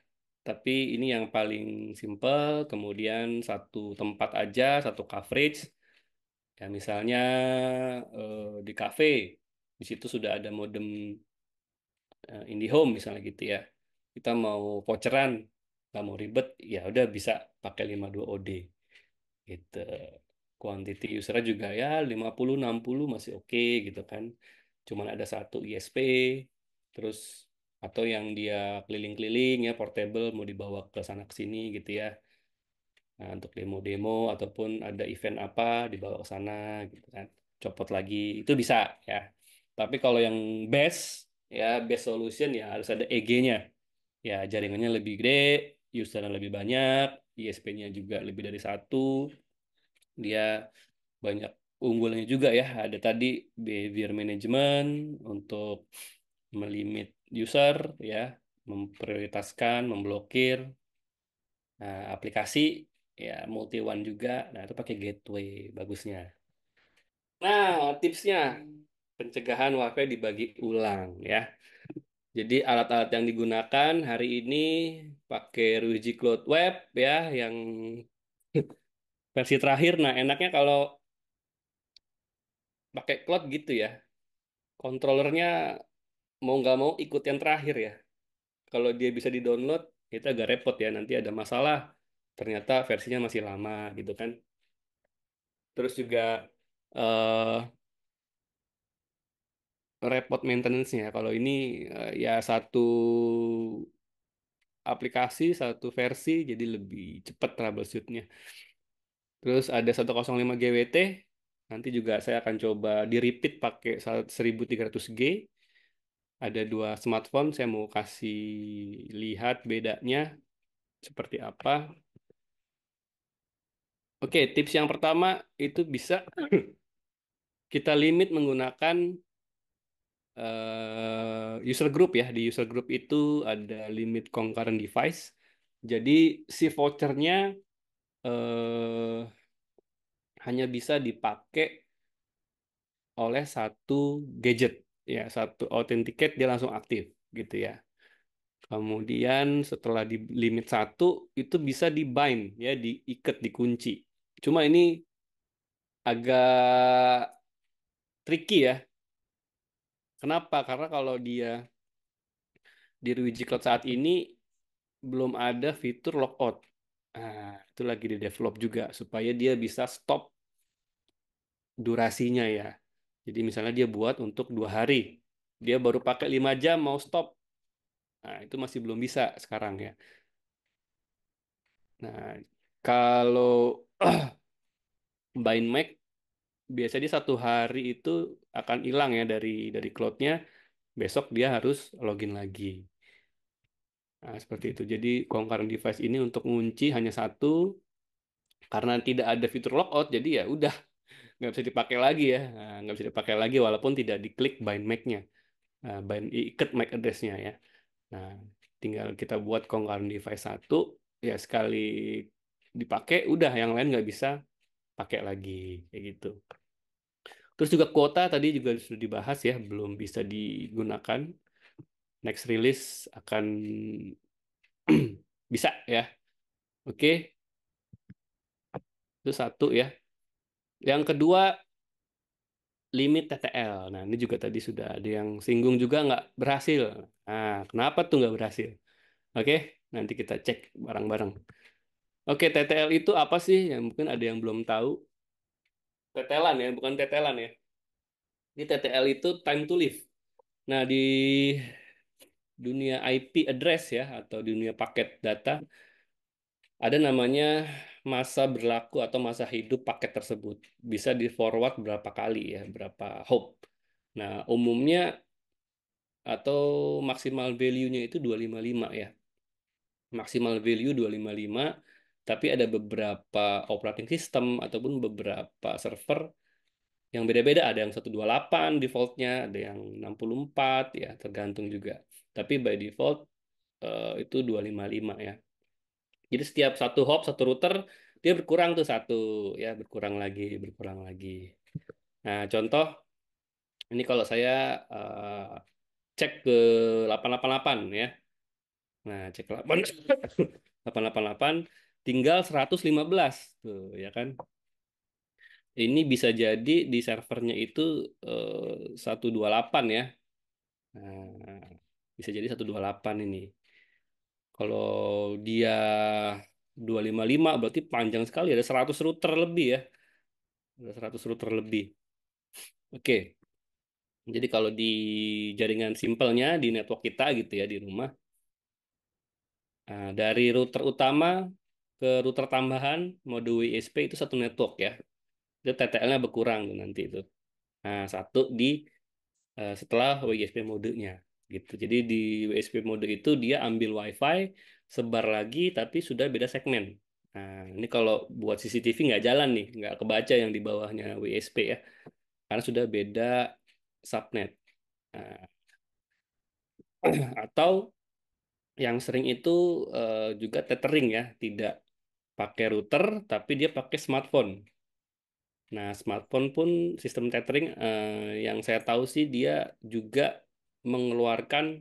A: Tapi ini yang paling simple, kemudian satu tempat aja, satu coverage. Ya misalnya di cafe, di situ sudah ada modem IndiHome misalnya gitu ya. Kita mau voucheran, nggak mau ribet, ya udah bisa pakai 52 OD gitu. Quantity usernya juga ya 50 60 masih oke gitu kan. Cuman ada satu ISP, terus atau yang dia keliling-keliling ya portable mau dibawa ke sana ke sini gitu ya. Nah, untuk demo-demo ataupun ada event apa dibawa ke sana gitu kan. Copot lagi itu bisa ya. Tapi kalau yang best ya best solution ya harus ada EG-nya. Ya jaringannya lebih gede, usernya lebih banyak, ISP-nya juga lebih dari satu. Dia banyak unggulnya juga ya. Ada tadi behavior management untuk melimit user ya, memprioritaskan, memblokir. Nah, aplikasi ya multi one juga. Nah, itu pakai gateway bagusnya. Nah, tipsnya pencegahan WiFi dibagi ulang ya. Jadi alat-alat yang digunakan hari ini pakai Ruiji Cloud Web ya yang versi terakhir. Nah, enaknya kalau pakai cloud gitu ya. Controllernya mau nggak mau ikut yang terakhir ya. Kalau dia bisa di-download, itu agak repot ya. Nanti ada masalah, ternyata versinya masih lama gitu kan. Terus juga eh, repot maintenance-nya. Kalau ini ya satu aplikasi, satu versi, jadi lebih cepat troubleshoot-nya. Terus ada 105 GWT, nanti juga saya akan coba di-repeat pakai 1300G. Ada dua smartphone, saya mau kasih lihat bedanya seperti apa. Oke, tips yang pertama itu bisa kita limit menggunakan user group ya. Di user group itu ada limit concurrent device. Jadi si vouchernya eh, hanya bisa dipakai oleh satu gadget ya, satu authenticate dia langsung aktif gitu ya. Kemudian setelah di limit satu itu bisa di bind ya, diikat, dikunci. Cuma ini agak tricky ya. Kenapa? Karena kalau dia di Luigi Cloud saat ini belum ada fitur logout. Nah, itu lagi di develop juga supaya dia bisa stop durasinya ya. Jadi misalnya dia buat untuk 2 hari, dia baru pakai 5 jam mau stop. Nah, itu masih belum bisa sekarang ya. Nah, kalau bind Mac biasanya 1 hari itu akan hilang ya dari cloudnya. Besok dia harus login lagi. Nah, seperti itu. Jadi concurrent device ini untuk ngunci hanya satu karena tidak ada fitur logout. Jadi ya udah nggak bisa dipakai lagi ya. Nah, nggak bisa dipakai lagi walaupun tidak diklik bind MAC-nya, bind ikat MAC address-nya ya. Nah, tinggal kita buat concurrent device satu ya sekali dipakai udah yang lain nggak bisa pakai lagi kayak gitu. Terus juga kuota tadi juga sudah dibahas ya, belum bisa digunakan. Next release akan bisa ya. Oke, itu satu ya. Yang kedua, limit TTL. Nah, ini juga tadi sudah ada yang singgung juga nggak berhasil. Nah, kenapa tuh nggak berhasil? Oke, nanti kita cek bareng-bareng. Oke, TTL itu apa sih? Yang mungkin ada yang belum tahu. Tetelan ya, bukan tetelan ya. Ini TTL itu time to live. Nah, di dunia IP address ya, atau dunia paket data, ada namanya masa berlaku atau masa hidup paket tersebut. Bisa di forward berapa kali ya, berapa hop. Nah, umumnya atau maksimal value-nya itu 255 ya. Maksimal value 255, tapi ada beberapa operating system ataupun beberapa server yang beda-beda. Ada yang 128 default-nya, ada yang 64 ya, tergantung juga. Tapi by default itu 255 ya. Jadi setiap satu hop, satu router, dia berkurang tuh satu, ya berkurang lagi, berkurang lagi. Nah, contoh, ini kalau saya cek ke 888 ya. Nah, cek 8, 888, tinggal 115 tuh, ya kan. Ini bisa jadi di servernya itu 128 ya. Nah, bisa jadi 128 ini. Kalau dia 255 berarti panjang sekali, ada 100 router lebih ya. Ada 100 router lebih. Oke. Jadi kalau di jaringan simpelnya di network kita gitu ya di rumah, dari router utama ke router tambahan mode WSP itu satu network ya. Itu TTL-nya berkurang tuh nanti itu. Nah, satu di setelah WSP modenya gitu. Jadi di WSP mode itu dia ambil WiFi, sebar lagi tapi sudah beda segmen. Nah, ini kalau buat CCTV nggak jalan nih, nggak kebaca yang di bawahnya WSP ya, karena sudah beda subnet. Nah, atau yang sering itu juga tethering ya, tidak pakai router tapi dia pakai smartphone. Nah, smartphone pun sistem tethering yang saya tahu sih dia juga mengeluarkan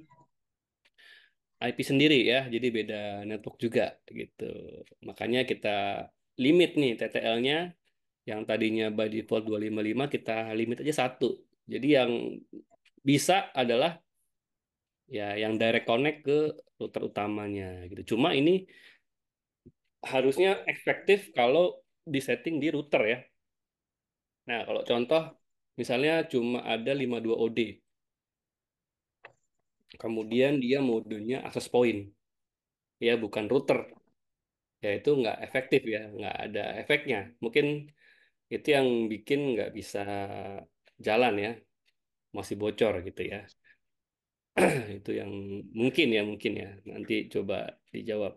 A: IP sendiri ya, jadi beda network juga gitu. Makanya kita limit nih TTL-nya yang tadinya by default 255 kita limit aja satu. Jadi yang bisa adalah ya yang direct connect ke router utamanya gitu. Cuma ini harusnya efektif kalau disetting di router ya. Nah, kalau contoh misalnya cuma ada 52 OD, kemudian dia modenya access point, ya bukan router, ya itu nggak efektif ya, nggak ada efeknya. Mungkin itu yang bikin nggak bisa jalan ya, masih bocor gitu ya. Itu yang mungkin ya, nanti coba dijawab.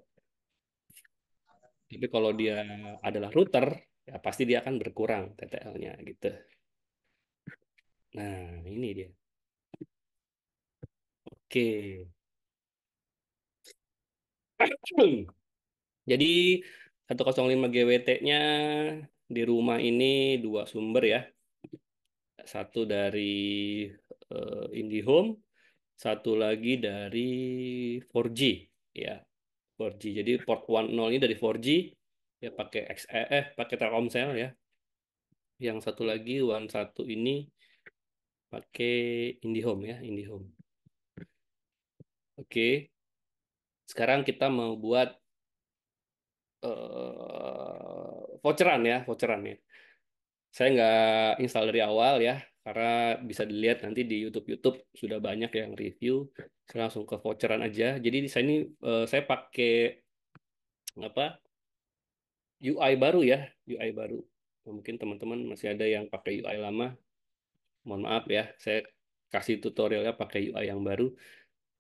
A: Tapi kalau dia adalah router, ya pasti dia akan berkurang TTL-nya gitu. Nah, ini dia. Oke. Jadi 105 GWT-nya di rumah ini dua sumber ya. Satu dari IndiHome, satu lagi dari 4G ya. 4G. Jadi port 10 ini dari 4G ya pakai pakai Telkomsel ya. Yang satu lagi One satu ini pakai IndiHome ya, IndiHome. Oke. Sekarang kita mau buat voucheran ya, voucheran ya. Saya nggak install dari awal ya, karena bisa dilihat nanti di YouTube sudah banyak yang review. Saya langsung ke voucheran aja. Jadi di sini saya pakai apa UI baru ya, UI baru. Mungkin teman-teman masih ada yang pakai UI lama. Mohon maaf ya, saya kasih tutorialnya pakai UI yang baru.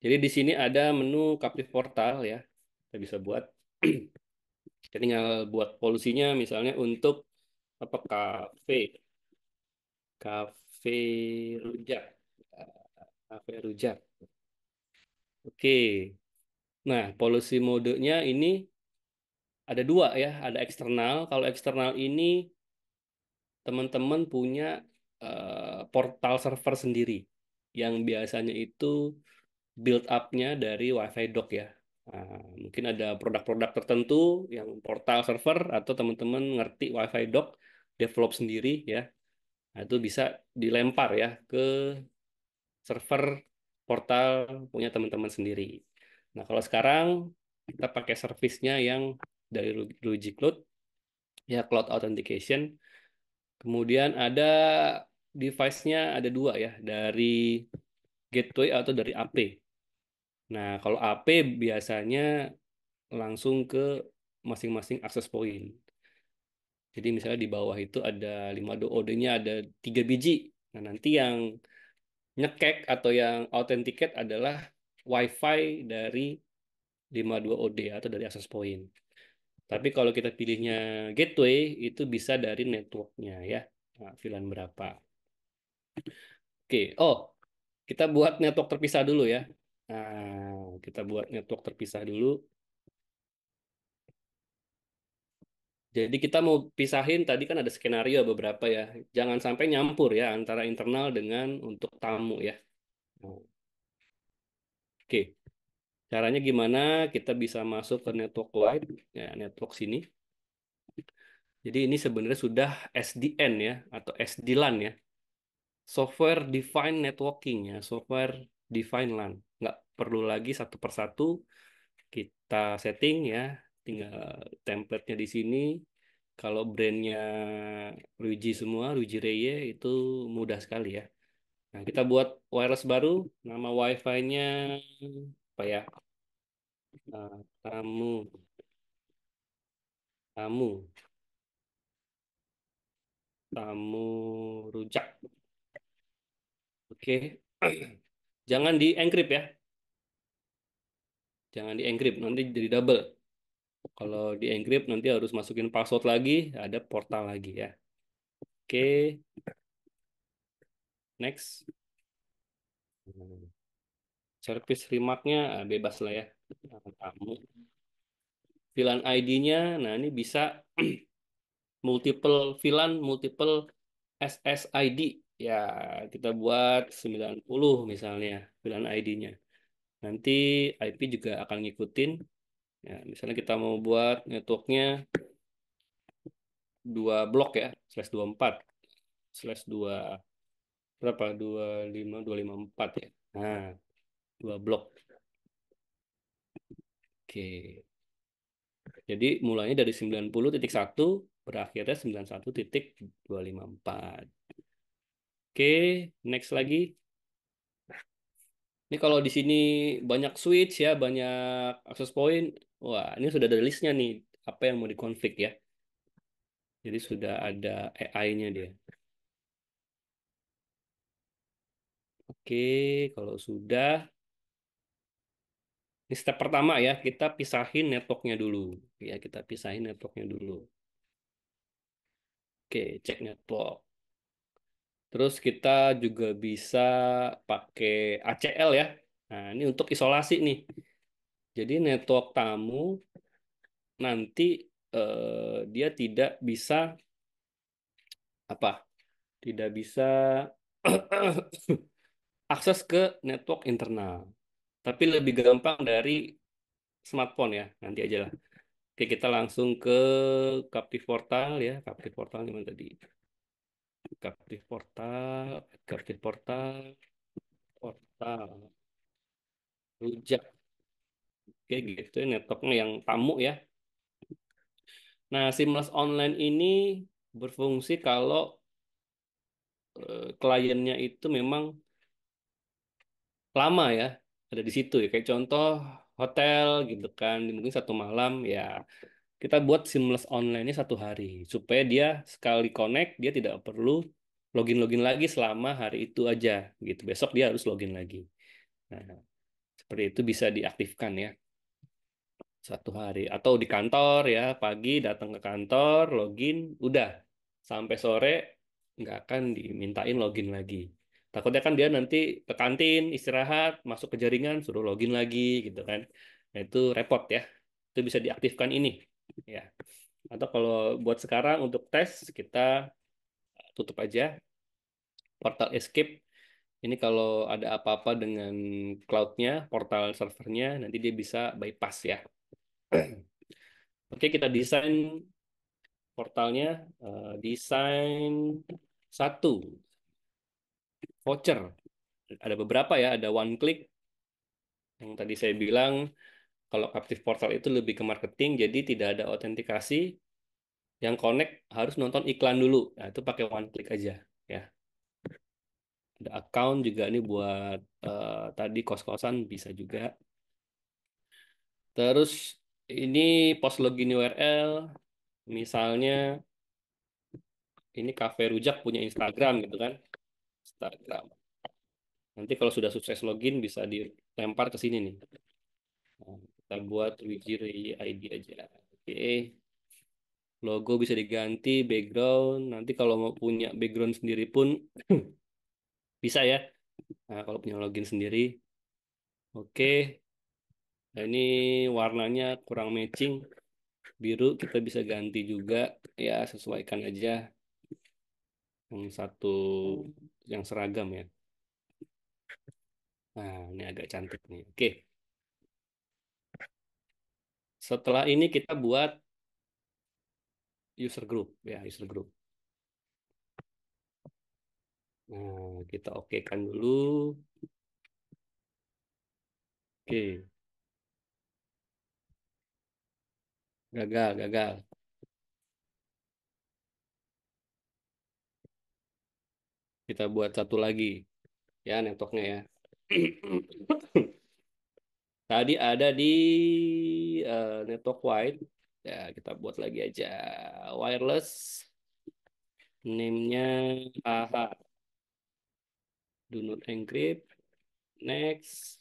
A: Jadi di sini ada menu Captive Portal ya, kita bisa buat. Kita tinggal buat polusinya misalnya untuk apa kafe rujak. Kafe rujak. Oke. Nah, polusi modenya ini ada dua ya. Ada eksternal. Kalau eksternal ini teman-teman punya portal server sendiri yang biasanya itu build up-nya dari WiFi dock ya. Nah, mungkin ada produk-produk tertentu yang portal server atau teman-teman ngerti WiFi dock develop sendiri ya. Nah, itu bisa dilempar ya ke server portal punya teman-teman sendiri. Nah, kalau sekarang kita pakai servisnya yang dari Luigi Cloud, ya Cloud Authentication. Kemudian ada device-nya ada dua ya, dari gateway atau dari AP. Nah, kalau AP biasanya langsung ke masing-masing access point. Jadi misalnya di bawah itu ada 52OD-nya ada 3 biji. Nah, nanti yang nyekek atau yang authenticate adalah WiFi dari 52OD atau dari access point. Tapi kalau kita pilihnya gateway, itu bisa dari networknya ya. Nah, VLAN berapa. Oke, oh kita buat network terpisah dulu ya. Nah, kita buat network terpisah dulu. Jadi kita mau pisahin tadi kan ada skenario beberapa ya. Jangan sampai nyampur ya antara internal dengan untuk tamu ya. Nah, oke, caranya gimana? Kita bisa masuk ke network wide, ya network sini. Jadi ini sebenarnya sudah SDN ya atau SD-LAN ya. Software Defined Networking ya, software Defined LAN. Nggak perlu lagi satu persatu kita setting ya. Tinggal template-nya di sini. Kalau brandnya Luigi semua, Luigi Reye itu mudah sekali ya. Nah, kita buat wireless baru, nama WiFi-nya apa ya? Tamu, tamu, tamu rujak. Oke. Jangan di encrypt ya. Jangan di encrypt, nanti jadi double. Kalau di encrypt nanti harus masukin password lagi, ada portal lagi ya. Oke, next. Service remark-nya bebas lah ya. Tamu. VLAN ID-nya, nah ini bisa multiple VLAN, multiple SSID. Ya, kita buat 90 misalnya VLAN ID-nya. Nanti IP juga akan ngikutin. Ya, misalnya kita mau buat networknya 2 blok ya, /24, /2 berapa? 25254 ya. Nah, 2 blok. Oke. Jadi mulainya dari 90.1 berakhirnya 91.254. Oke, next lagi. Ini kalau di sini banyak switch ya, banyak access point. Wah, ini sudah ada listnya nih, apa yang mau dikonfig ya. Jadi sudah ada AI-nya dia. Oke, kalau sudah, ini step pertama ya, kita pisahin networknya dulu. Ya, kita pisahin networknya dulu. Oke, cek network. Terus kita juga bisa pakai ACL ya. Nah, ini untuk isolasi nih. Jadi network tamu nanti dia tidak bisa apa? Tidak bisa akses ke network internal. Tapi lebih gampang dari smartphone ya. Nanti aja lah. Oke, kita langsung ke Captive Portal ya. Captive Portal di mana tadi? Captive Portal, Captive Portal, Portal, rujak. Oke, gitu ya networknya yang tamu ya. Nah, Seamless Online ini berfungsi kalau kliennya itu memang lama ya, ada di situ ya. Kayak contoh hotel gitu kan, mungkin 1 malam ya. Kita buat Seamless Online-nya 1 hari supaya dia sekali connect dia tidak perlu login-login lagi selama hari itu aja gitu. Besok dia harus login lagi. Nah, seperti itu bisa diaktifkan ya. 1 hari atau di kantor ya pagi datang ke kantor login udah sampai sore nggak akan dimintain login lagi takutnya kan dia nanti ke kantin istirahat masuk ke jaringan suruh login lagi gitu kan nah, itu repot ya itu bisa diaktifkan ini ya atau kalau buat sekarang untuk tes kita tutup aja portal escape ini kalau ada apa-apa dengan cloud-nya portal servernya nanti dia bisa bypass ya. Oke, kita desain portalnya, desain Satu, voucher. Ada beberapa ya, ada one click yang tadi saya bilang kalau Captive Portal itu lebih ke marketing, jadi tidak ada autentikasi. Yang connect harus nonton iklan dulu. Nah, itu pakai one click aja ya. Ada account juga ini buat tadi kos-kosan bisa juga. Terus ini post login URL, misalnya ini Cafe Rujak punya Instagram gitu kan. Instagram. Nanti kalau sudah sukses login bisa dilempar ke sini nih. Nah, kita buat Wijiri ID aja. Oke. Logo bisa diganti, background. Nanti kalau mau punya background sendiri pun bisa ya. Nah, kalau punya login sendiri. Oke. Nah, ini warnanya kurang matching. Biru kita bisa ganti juga. Ya, sesuaikan aja. Yang satu yang seragam ya. Nah, ini agak cantik nih. Oke. Setelah ini kita buat user group ya, user group. Nah, kita oke kan dulu. Oke, gagal, gagal. Kita buat satu lagi ya networknya ya. Tadi ada di network wide. Ya, kita buat lagi aja wireless. Name-nya AHA. Do not encrypt. Next.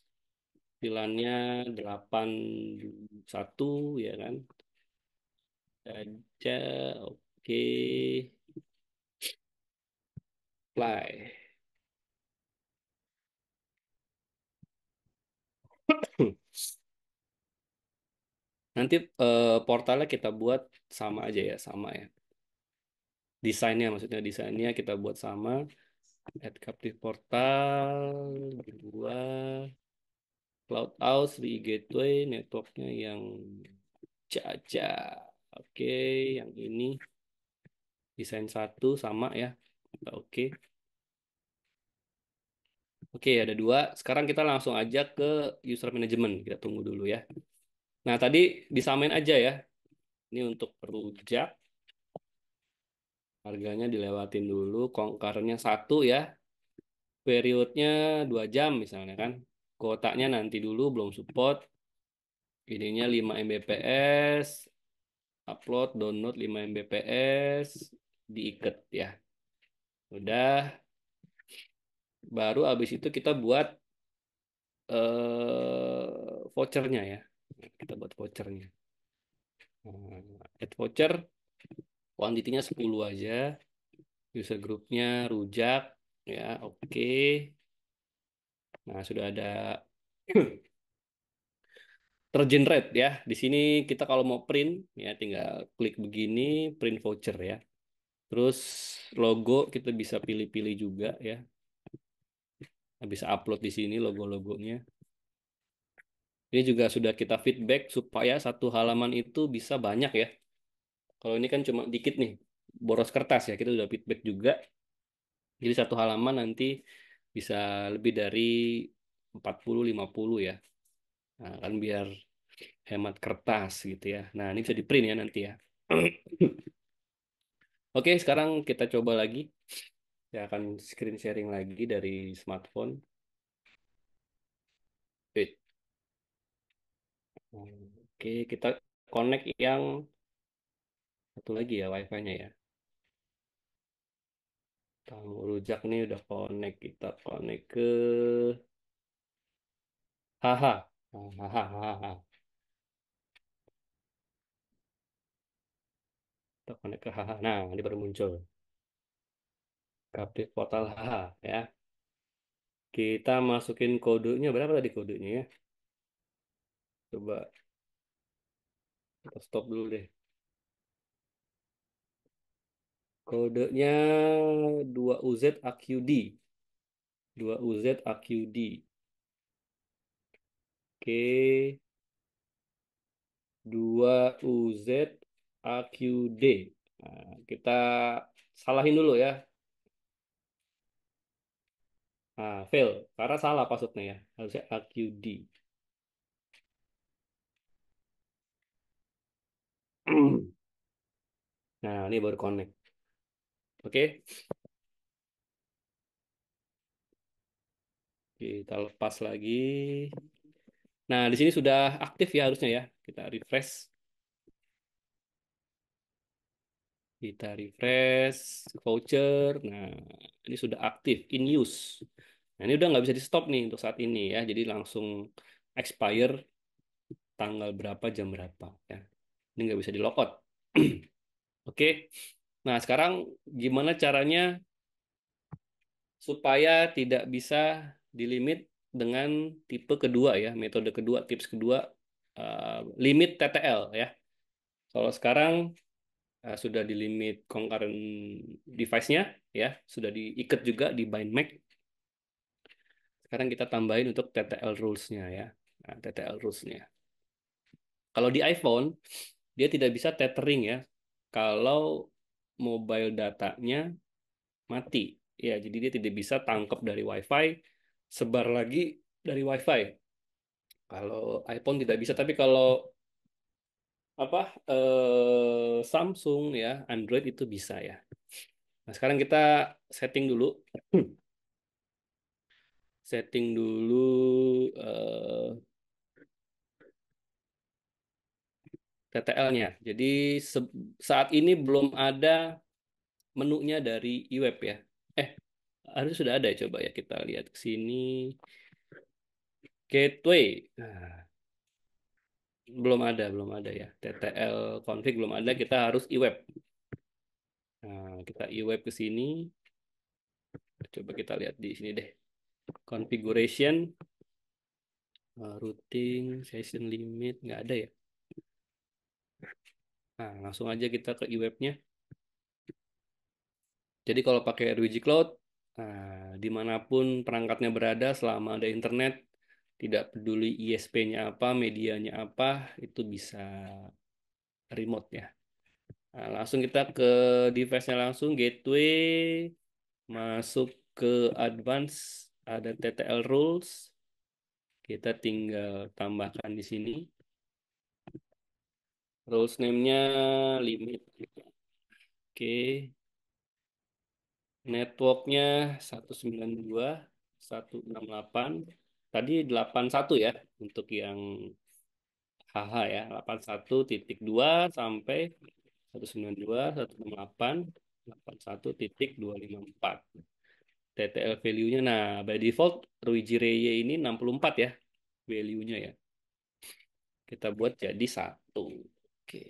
A: Pilannya 81 ya kan. Aja. Oke. Apply. Nanti portalnya kita buat sama aja ya, sama ya. Desainnya maksudnya desainnya kita buat sama. Add Captive Portal, dua, Cloud House, di Gateway, networknya yang Caca. Oke, yang ini desain satu sama ya. Oke, oke ada dua. Sekarang kita langsung aja ke user management. Kita tunggu dulu ya. Nah tadi disamain aja ya. Ini untuk rujak, harganya dilewatin dulu. Kongkarnya satu ya. Periodnya 2 jam misalnya kan. Kuotanya nanti dulu belum support. Ininya 5 Mbps, upload, download 5 Mbps, diikat ya. Udah, baru abis itu kita buat vouchernya ya. Kita buat vouchernya. Add voucher, kuantitinya 10 aja. User groupnya rujak, ya oke. Nah, sudah ada tergenerate ya. Di sini kita kalau mau print ya tinggal klik begini print voucher ya. Terus logo kita bisa pilih-pilih juga ya. Bisa upload di sini logo-logonya. Ini juga sudah kita feedback supaya satu halaman itu bisa banyak ya. Kalau ini kan cuma dikit nih, boros kertas ya. Kita sudah feedback juga. Jadi satu halaman nanti bisa lebih dari 40-50 ya. Nah, kan biar hemat kertas gitu ya. Nah, ini bisa di print ya nanti ya. Oke, sekarang kita coba lagi. Saya akan screen sharing lagi dari smartphone. Wait. Oke, kita connect yang satu lagi ya wifi-nya ya. Tamu rujak nih udah connect. Kita connect ke haha. Hahaha. Kita connect ke haha. Nah, ini baru muncul. Update portal haha ya. Kita masukin kodenya. Berapa tadi kodenya ya? Coba kita stop dulu deh. Kodenya 2UZ AQD. 2UZ AQD. Oke. 2UZ AQD. Nah, kita salahin dulu ya. Nah, fail. Karena salah passwordnya ya. Harusnya AQD. Nah, ini baru connect. Oke, kita lepas lagi. Nah, di sini sudah aktif ya harusnya ya. Kita refresh. Kita refresh voucher. Nah, ini sudah aktif in use. Nah, ini udah nggak bisa di stop nih untuk saat ini ya. Jadi langsung expire tanggal berapa, jam berapa ya. Ini nggak bisa di logout. Oke. Nah, sekarang gimana caranya supaya tidak bisa dilimit dengan tipe kedua ya, metode kedua, tips kedua, limit TTL ya. Kalau sekarang sudah di limit concurrent device-nya ya, sudah diikat juga di bind MAC. Sekarang kita tambahin untuk TTL rules-nya ya. Nah, TTL rules-nya. Kalau di iPhone, dia tidak bisa tethering ya. Kalau mobile datanya mati. Ya, jadi dia tidak bisa tangkap dari WiFi, sebar lagi dari WiFi. Kalau iPhone tidak bisa, tapi kalau apa Samsung ya, Android itu bisa ya. Nah, sekarang kita setting dulu, setting dulu TTL-nya. Jadi saat ini belum ada menunya dari iWeb ya. Eh, harusnya sudah ada ya, coba ya kita lihat ke sini. Gateway. Nah, belum ada ya. TTL config belum ada, kita harus iWeb. Nah, kita iWeb ke sini. Coba kita lihat di sini deh. Configuration, routing, session limit, nggak ada ya. Nah, langsung aja kita ke iWeb-nya. Jadi kalau pakai RWG Cloud, dimanapun perangkatnya berada, selama ada internet, tidak peduli ISP-nya apa, medianya apa, itu bisa remote ya. Nah, langsung kita ke device-nya langsung, gateway, masuk ke advance, ada TTL rules, kita tinggal tambahkan di sini. Rules name-nya limit. Oke, networknya 192, 168. Tadi 81 ya untuk yang HH ya, 81.2 sampai 192, 168, 81.254. TTL value-nya, nah by default Ruiji Reye ini 64 ya value-nya ya. Kita buat jadi satu. Oke,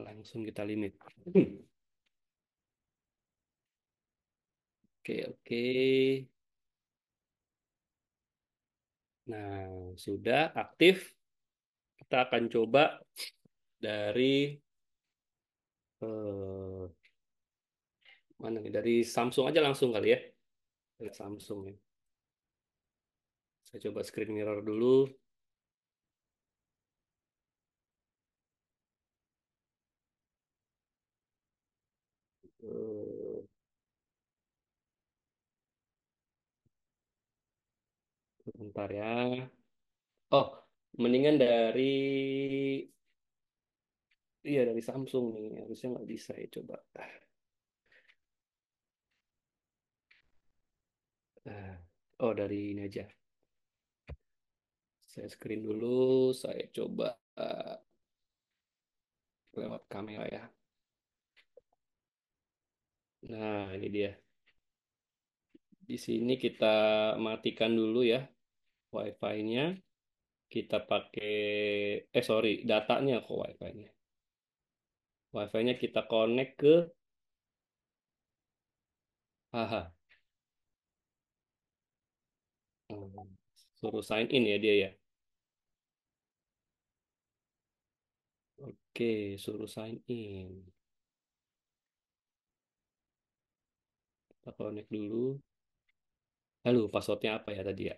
A: langsung kita limit. Oke, oke. Nah, sudah aktif. Kita akan coba dari eh, mana nih? Dari Samsung aja langsung kali ya. Dari Samsung ya. Saya coba screen mirror dulu. Eh, Bentar ya. Oh, mendingan dari iya dari Samsung nih. Harusnya nggak bisa ya coba. Ah, oh dari ini aja. Saya screen dulu. Saya coba lewat kamera ya. Nah, ini dia. Di sini kita matikan dulu ya Wi-Fi-nya. Kita pakai, sorry, datanya kok Wi-Fi-nya. Wi-Fi-nya kita connect ke HH. Hmm. Suruh sign in ya dia ya. Oke, suruh sign in. Kita connect dulu. Lalu passwordnya apa ya tadi ya?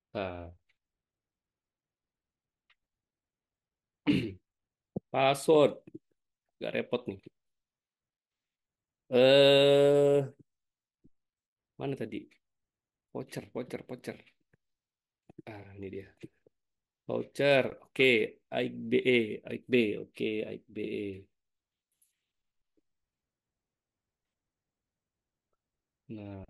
A: Nah, password. Gak repot nih. Mana tadi? Voucher, voucher, voucher. Ah, ini dia. Voucher. Oke, AIK BE, AIK B. Oke, AIK BE. Nah,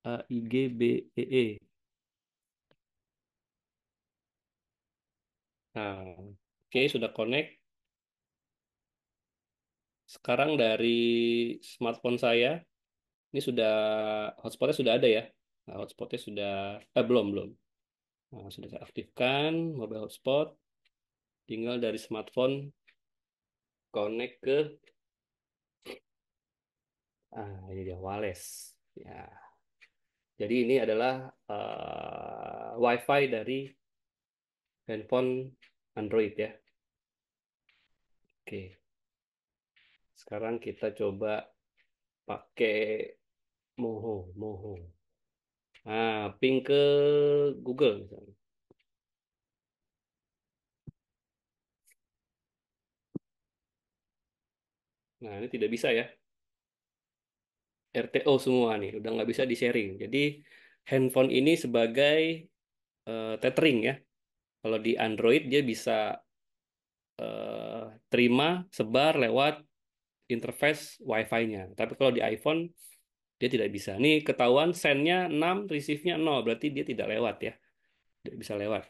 A: AIGBEE. Nah, oke, sudah connect. Sekarang dari smartphone saya, ini sudah hotspotnya sudah ada ya. Nah, hotspotnya sudah, belum, belum. Nah, sudah saya aktifkan mobile hotspot. Tinggal dari smartphone connect ke, ini dia wireless. Ya, jadi ini adalah WiFi dari handphone Android ya. Oke, sekarang kita coba pakai Moho, Moho. Ping ke Google misalnya. Nah, ini tidak bisa ya. RTO semua nih, udah nggak bisa di-sharing. Jadi, handphone ini sebagai tethering ya. Kalau di Android dia bisa terima sebar lewat interface Wi-Fi-nya. Tapi kalau di iPhone dia tidak bisa. Ini ketahuan send-nya 6, receive-nya 0, berarti dia tidak lewat ya. Tidak bisa lewat.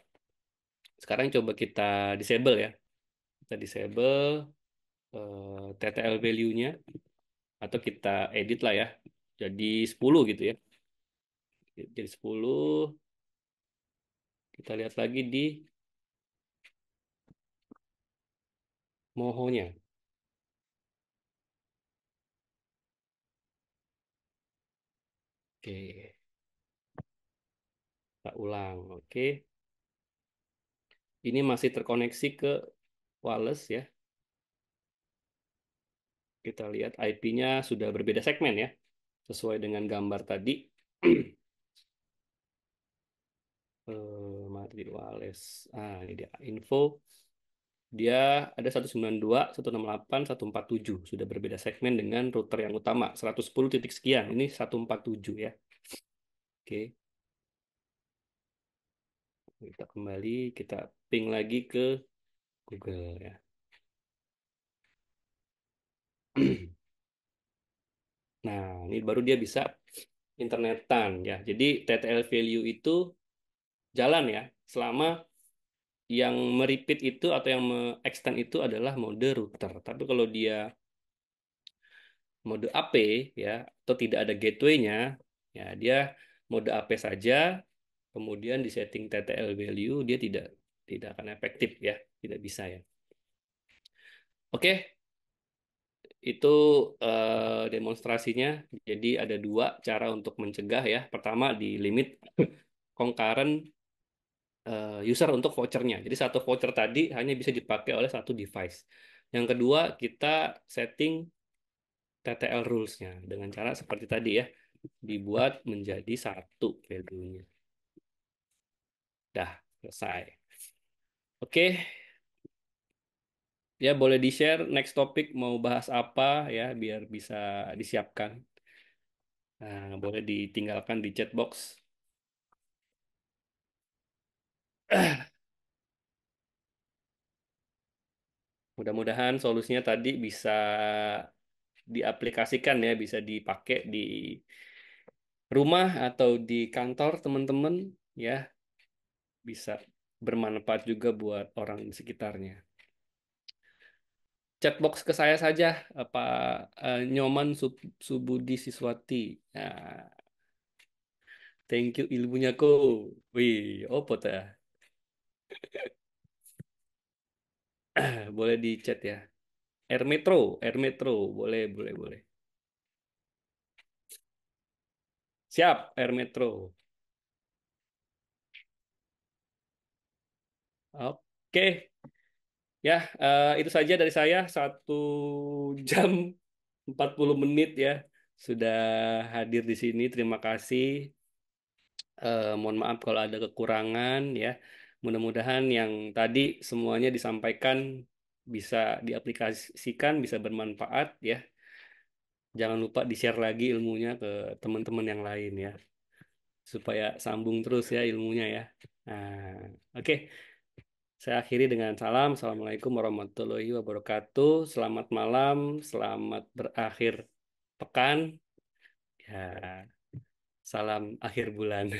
A: Sekarang coba kita disable ya. Kita disable TTL value-nya atau kita edit lah ya. Jadi 10 gitu ya. Jadi 10 kita lihat lagi di Moho-nya. Oke, kita ulang. Oke, ini masih terkoneksi ke wireless ya. Kita lihat IP-nya sudah berbeda segmen ya, sesuai dengan gambar tadi. Mari wireless. Ini dia info. Dia ada 192, 168, 147. Sudah berbeda segmen dengan router yang utama. 110 titik sekian. Ini 147 ya. Oke, kita kembali. Kita ping lagi ke Google ya. Nah, ini baru dia bisa internetan ya. Jadi TTL value itu jalan ya selama yang meripit itu atau yang extend itu adalah mode router. Tapi kalau dia mode AP ya atau tidak ada gateway-nya, ya dia mode AP saja. Kemudian di setting TTL value dia tidak tidak akan efektif ya, tidak bisa ya. Oke, itu demonstrasinya. Jadi ada dua cara untuk mencegah ya. Pertama di limit concurrent user untuk vouchernya. Jadi satu voucher tadi hanya bisa dipakai oleh satu device. Yang kedua, kita setting TTL rules-nya dengan cara seperti tadi ya, dibuat menjadi satu value-nya. Dah, selesai. Oke, ya boleh di-share next topic mau bahas apa ya, biar bisa disiapkan. Nah, boleh ditinggalkan di chat box. Mudah-mudahan solusinya tadi bisa diaplikasikan ya, bisa dipakai di rumah atau di kantor teman-teman ya, bisa bermanfaat juga buat orang di sekitarnya. Chatbox ke saya saja, apa Nyoman Subudi Siswati. Ya, thank you ilmunya ko. Wih, opo ta? Boleh di chat ya. Air Metro, Air Metro, boleh, boleh, boleh. Siap, Air Metro. Oke, ya itu saja dari saya. 1 jam 40 menit ya sudah hadir di sini. Terima kasih. Mohon maaf kalau ada kekurangan ya. Mudah-mudahan yang tadi semuanya disampaikan bisa diaplikasikan, bisa bermanfaat ya. Jangan lupa di-share lagi ilmunya ke teman-teman yang lain ya, supaya sambung terus ya ilmunya ya. Nah, oke. Saya akhiri dengan salam. Assalamualaikum warahmatullahi wabarakatuh. Selamat malam, selamat berakhir pekan. Ya, salam akhir bulan.